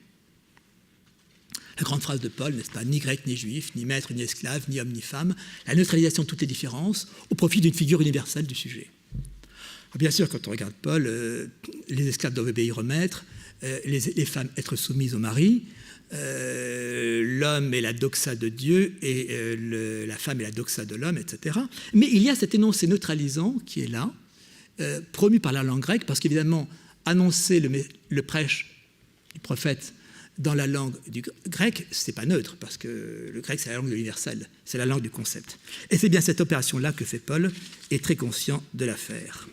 La grande phrase de Paul, n'est-ce pas, ni grec ni juif, ni maître ni esclave, ni homme ni femme, la neutralisation de toutes les différences au profit d'une figure universelle du sujet. Alors bien sûr, quand on regarde Paul, les esclaves doivent obéir au maître, les femmes être soumises au mari, l'homme est la doxa de Dieu et la femme est la doxa de l'homme, etc. Mais il y a cet énoncé neutralisant qui est là, promu par la langue grecque, parce qu'évidemment, annoncer le prêche du prophète dans la langue du grec, ce n'est pas neutre, parce que le grec, c'est la langue de l'universel, c'est la langue du concept. Et c'est bien cette opération-là que fait Paul, et très conscient de la faire.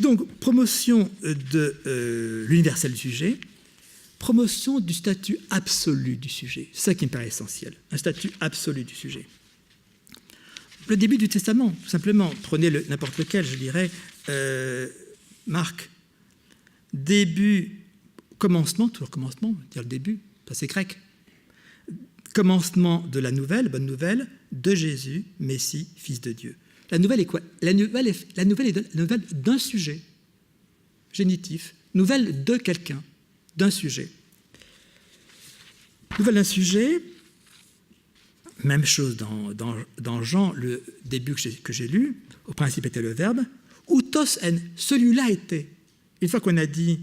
Donc, promotion de l'universel du sujet, promotion du statut absolu du sujet. C'est ça qui me paraît essentiel, un statut absolu du sujet. Le début du Testament, tout simplement, prenez n'importe lequel, je dirais, Marc, début, commencement, toujours commencement, dire le début, ça c'est grec. Commencement de la nouvelle, bonne nouvelle, de Jésus, Messie, Fils de Dieu. La nouvelle est quoi? La nouvelle est la nouvelle d'un sujet, génitif, nouvelle de quelqu'un, d'un sujet. Nouvelle d'un sujet, même chose dans Jean, le début que j'ai lu, au principe était le Verbe, outos en, celui-là était. Une fois qu'on a dit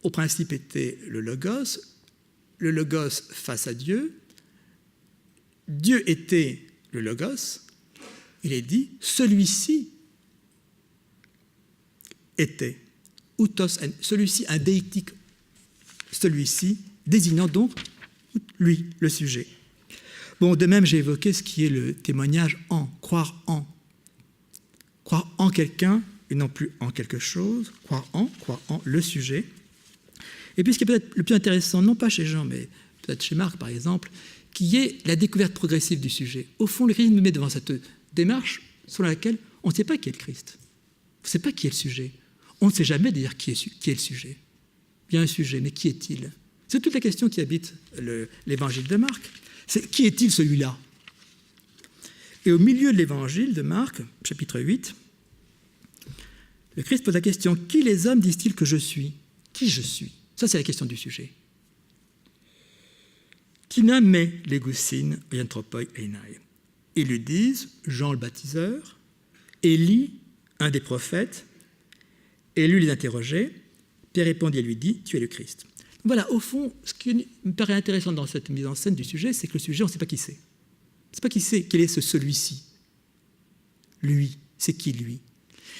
au principe était le Logos face à Dieu, Dieu était le Logos, il est dit celui-ci était, outos en, celui-ci, un déictique, celui-ci, désignant donc lui, le sujet. Bon, de même, j'ai évoqué ce qui est le témoignage en, croire en quelqu'un et non plus en quelque chose, croire en le sujet. Et puis ce qui est peut-être le plus intéressant, non pas chez Jean, mais peut-être chez Marc par exemple, qui est la découverte progressive du sujet. Au fond, le Christ nous met devant cette démarche selon laquelle on ne sait pas qui est le Christ. On ne sait pas qui est le sujet. On ne sait jamais dire qui est le sujet. Il y a un sujet, mais qui est-il? C'est toute la question qui habite l'évangile de Marc. C'est qui est-il celui-là? Et au milieu de l'évangile de Marc, chapitre 8, le Christ pose la question, qui les hommes disent-ils que je suis? Qui je suis? Ça, c'est la question du sujet. Kina me legusin oianthropoi einai. Ils lui disent, Jean le baptiseur, Élie, un des prophètes, et lui les interrogeait. Pierre répondit et lui dit, tu es le Christ. Voilà, au fond, ce qui me paraît intéressant dans cette mise en scène du sujet, c'est que le sujet, on ne sait pas qui c'est. On ne sait pas qui c'est, quel est celui-ci. Lui, c'est qui lui?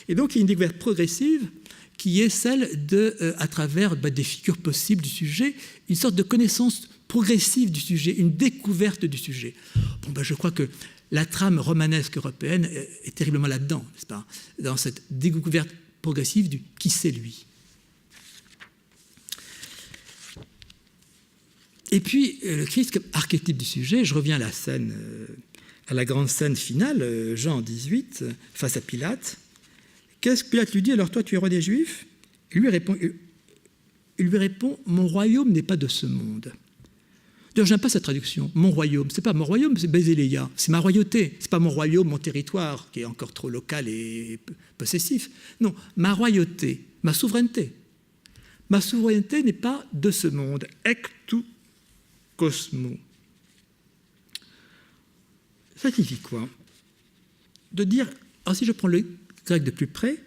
Et donc, il y a une découverte progressive qui est celle de, à travers des figures possibles du sujet, une sorte de connaissance progressive du sujet, une découverte du sujet. Bon, je crois que la trame romanesque européenne est terriblement là-dedans, n'est-ce pas? Dans cette découverte progressive du qui c'est lui. Et puis, le Christ comme archétype du sujet, je reviens à la scène, à la grande scène finale, Jean 18, face à Pilate. Qu'est-ce que Pilate lui dit? Alors toi, tu es roi des Juifs? Il lui répond, mon royaume n'est pas de ce monde. D'ailleurs, j'aime pas cette traduction. Mon royaume, c'est pas mon royaume, c'est Bézéléia. C'est ma royauté. C'est pas mon royaume, mon territoire, qui est encore trop local et possessif. Non, ma royauté, ma souveraineté. Ma souveraineté n'est pas de ce monde. Ektou cosmo. Ça signifie quoi? De dire, alors si je prends le grec de plus près,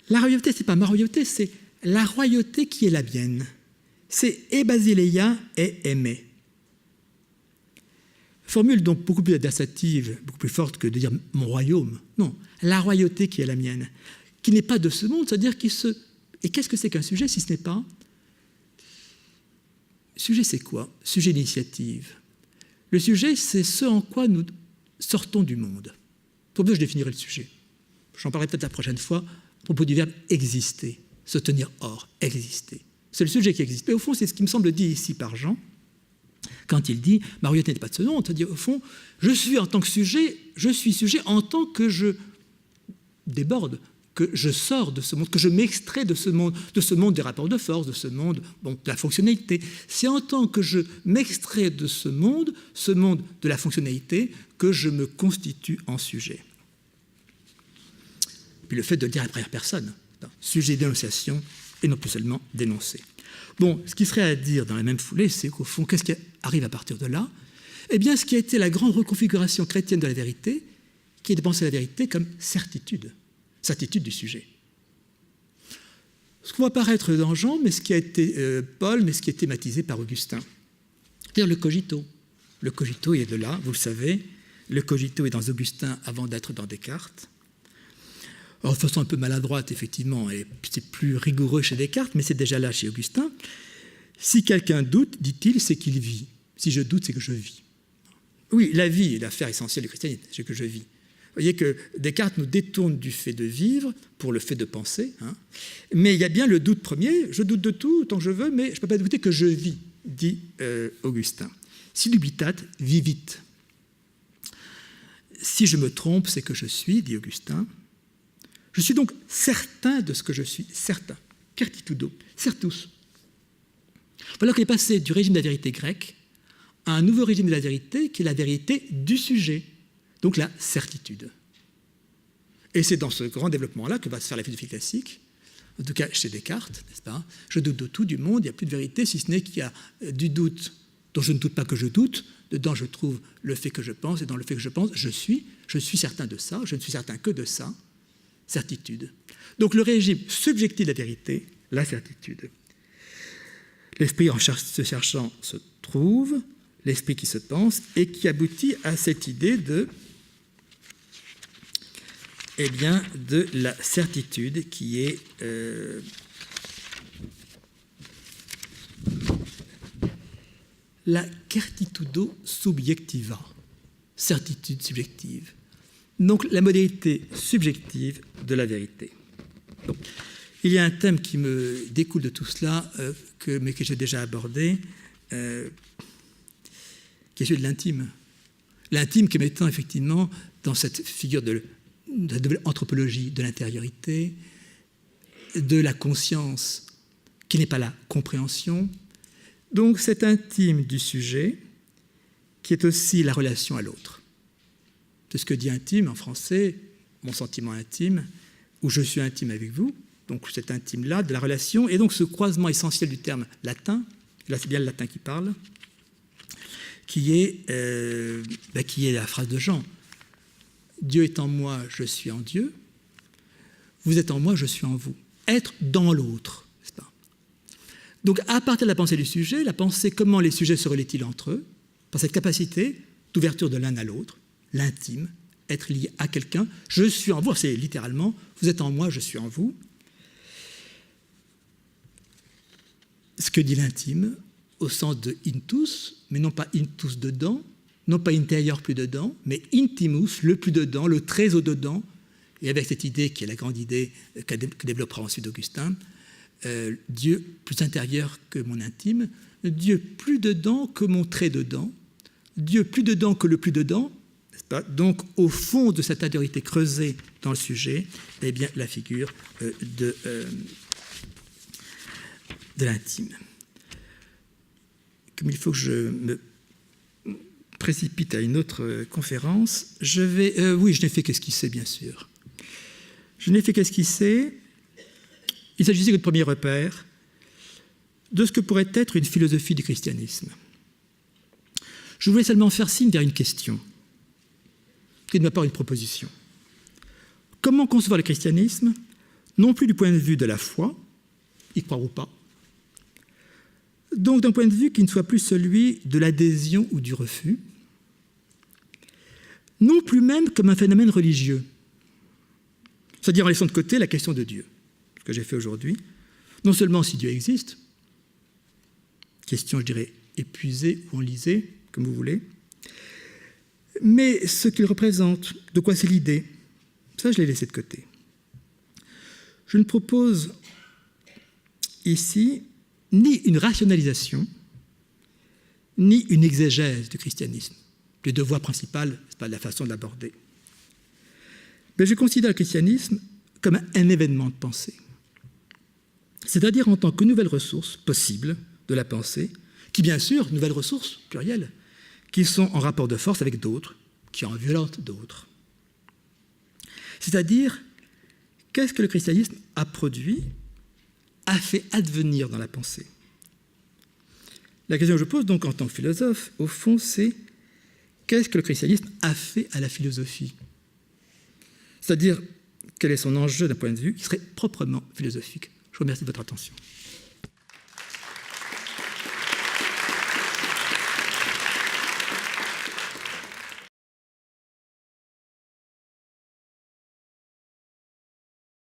la royauté, c'est pas ma royauté, c'est la royauté qui est la mienne. C'est et Basileia et aimé. Formule donc beaucoup plus adversative, beaucoup plus forte que de dire « mon royaume ». Non, la royauté qui est la mienne, qui n'est pas de ce monde, c'est-à-dire qui se... Et qu'est-ce que c'est qu'un sujet si ce n'est pas... Sujet, c'est quoi? Sujet d'initiative. Le sujet, c'est ce en quoi nous sortons du monde. Pour mieux, je définirai le sujet. J'en parlerai peut-être la prochaine fois à propos du verbe « exister », se tenir hors, exister. C'est le sujet qui existe. Mais au fond, c'est ce qui me semble dit ici par Jean, quand il dit « ma royauté n'est pas de ce monde », c'est-à-dire, au fond, je suis en tant que sujet, je suis sujet en tant que je déborde, que je sors de ce monde, que je m'extrais de ce monde des rapports de force, de ce monde de la fonctionnalité. C'est en tant que je m'extrais de ce monde de la fonctionnalité, que je me constitue en sujet. Puis le fait de le dire à la première personne, sujet d'énonciation et non plus seulement d'énoncer. Bon, ce qui serait à dire dans la même foulée, c'est qu'au fond, qu'est-ce qui arrive à partir de là? Eh bien, ce qui a été la grande reconfiguration chrétienne de la vérité, qui est de penser la vérité comme certitude du sujet. Ce qu'on va apparaître dans Jean, mais ce qui a été Paul, mais ce qui est thématisé par Augustin. C'est-à-dire le cogito. Le cogito est de là, vous le savez. Le cogito est dans Augustin avant d'être dans Descartes. Alors, de façon un peu maladroite, effectivement, et c'est plus rigoureux chez Descartes, mais c'est déjà là chez Augustin. Si quelqu'un doute, dit-il, c'est qu'il vit. Si je doute, c'est que je vis. Oui, la vie est l'affaire essentielle du christianisme, c'est que je vis. Vous voyez que Descartes nous détourne du fait de vivre pour le fait de penser. Mais il y a bien le doute premier. Je doute de tout tant que je veux, mais je ne peux pas douter que je vis, dit Augustin. Si dubitate, vivit. Si je me trompe, c'est que je suis, dit Augustin. Je suis donc certain de ce que je suis, certain. Certitudo, certus. Voilà qu'on est passé du régime de la vérité grecque à un nouveau régime de la vérité qui est la vérité du sujet. Donc la certitude. Et c'est dans ce grand développement-là que va se faire la philosophie classique, en tout cas chez Descartes, n'est-ce pas? Je doute de tout du monde, il n'y a plus de vérité, si ce n'est qu'il y a du doute dont je ne doute pas que je doute, dedans je trouve le fait que je pense, et dans le fait que je pense, je suis certain de ça, je ne suis certain que de ça, certitude. Donc le régime subjectif de la vérité, la certitude. L'esprit en se cherchant se trouve, l'esprit qui se pense, et qui aboutit à cette idée de la certitude qui est la certitudo subjectiva, certitude subjective. Donc la modalité subjective de la vérité. Donc, il y a un thème qui me découle de tout cela, mais que j'ai déjà abordé, qui est celui de l'intime. L'intime comme étant effectivement dans cette figure de la nouvelle anthropologie de l'intériorité, de la conscience qui n'est pas la compréhension. Donc cet intime du sujet qui est aussi la relation à l'autre. C'est ce que dit intime en français, mon sentiment intime, ou je suis intime avec vous. Donc cet intime-là de la relation, et donc ce croisement essentiel du terme latin, là c'est bien le latin qui parle, qui est la phrase de Jean. Dieu est en moi, je suis en Dieu. Vous êtes en moi, je suis en vous. Être dans l'autre, n'est-ce pas? Donc, à partir de la pensée du sujet, la pensée comment les sujets se relient-ils entre eux, par cette capacité d'ouverture de l'un à l'autre, l'intime, être lié à quelqu'un. Je suis en vous, c'est littéralement, vous êtes en moi, je suis en vous. Ce que dit l'intime, au sens de intus, mais non pas intus dedans, non pas intérieur plus dedans, mais intimus, le plus dedans, le très au-dedans, et avec cette idée qui est la grande idée que développera ensuite Augustin, Dieu plus intérieur que mon intime, Dieu plus dedans que mon très dedans, Dieu plus dedans que le plus dedans, n'est-ce pas? Donc au fond de cette intériorité creusée dans le sujet, eh bien la figure de l'intime. Comme il faut que je me précipite à une autre conférence, je n'ai fait qu'esquisser, bien sûr. Je n'ai fait qu'esquisser. Il s'agissait que de premier repère de ce que pourrait être une philosophie du christianisme. Je voulais seulement faire signe vers une question, qui est de ma part une proposition. Comment concevoir le christianisme, non plus du point de vue de la foi, y croire ou pas, donc d'un point de vue qui ne soit plus celui de l'adhésion ou du refus, non plus même comme un phénomène religieux, c'est-à-dire en laissant de côté la question de Dieu, ce que j'ai fait aujourd'hui, non seulement si Dieu existe, question, je dirais, épuisée ou enlisée, comme vous voulez, mais ce qu'il représente, de quoi c'est l'idée, ça je l'ai laissé de côté. Je ne propose ici ni une rationalisation, ni une exégèse du christianisme. Les deux voies principales, ce n'est pas la façon de l'aborder. Mais je considère le christianisme comme un événement de pensée, c'est-à-dire en tant que nouvelle ressource possible de la pensée, qui bien sûr, nouvelles ressources, plurielles, qui sont en rapport de force avec d'autres, qui en violentent d'autres. C'est-à-dire, qu'est-ce que le christianisme a produit, a fait advenir dans la pensée? La question que je pose donc en tant que philosophe, au fond, c'est qu'est-ce que le christianisme a fait à la philosophie? C'est-à-dire, quel est son enjeu d'un point de vue qui serait proprement philosophique? Je vous remercie de votre attention.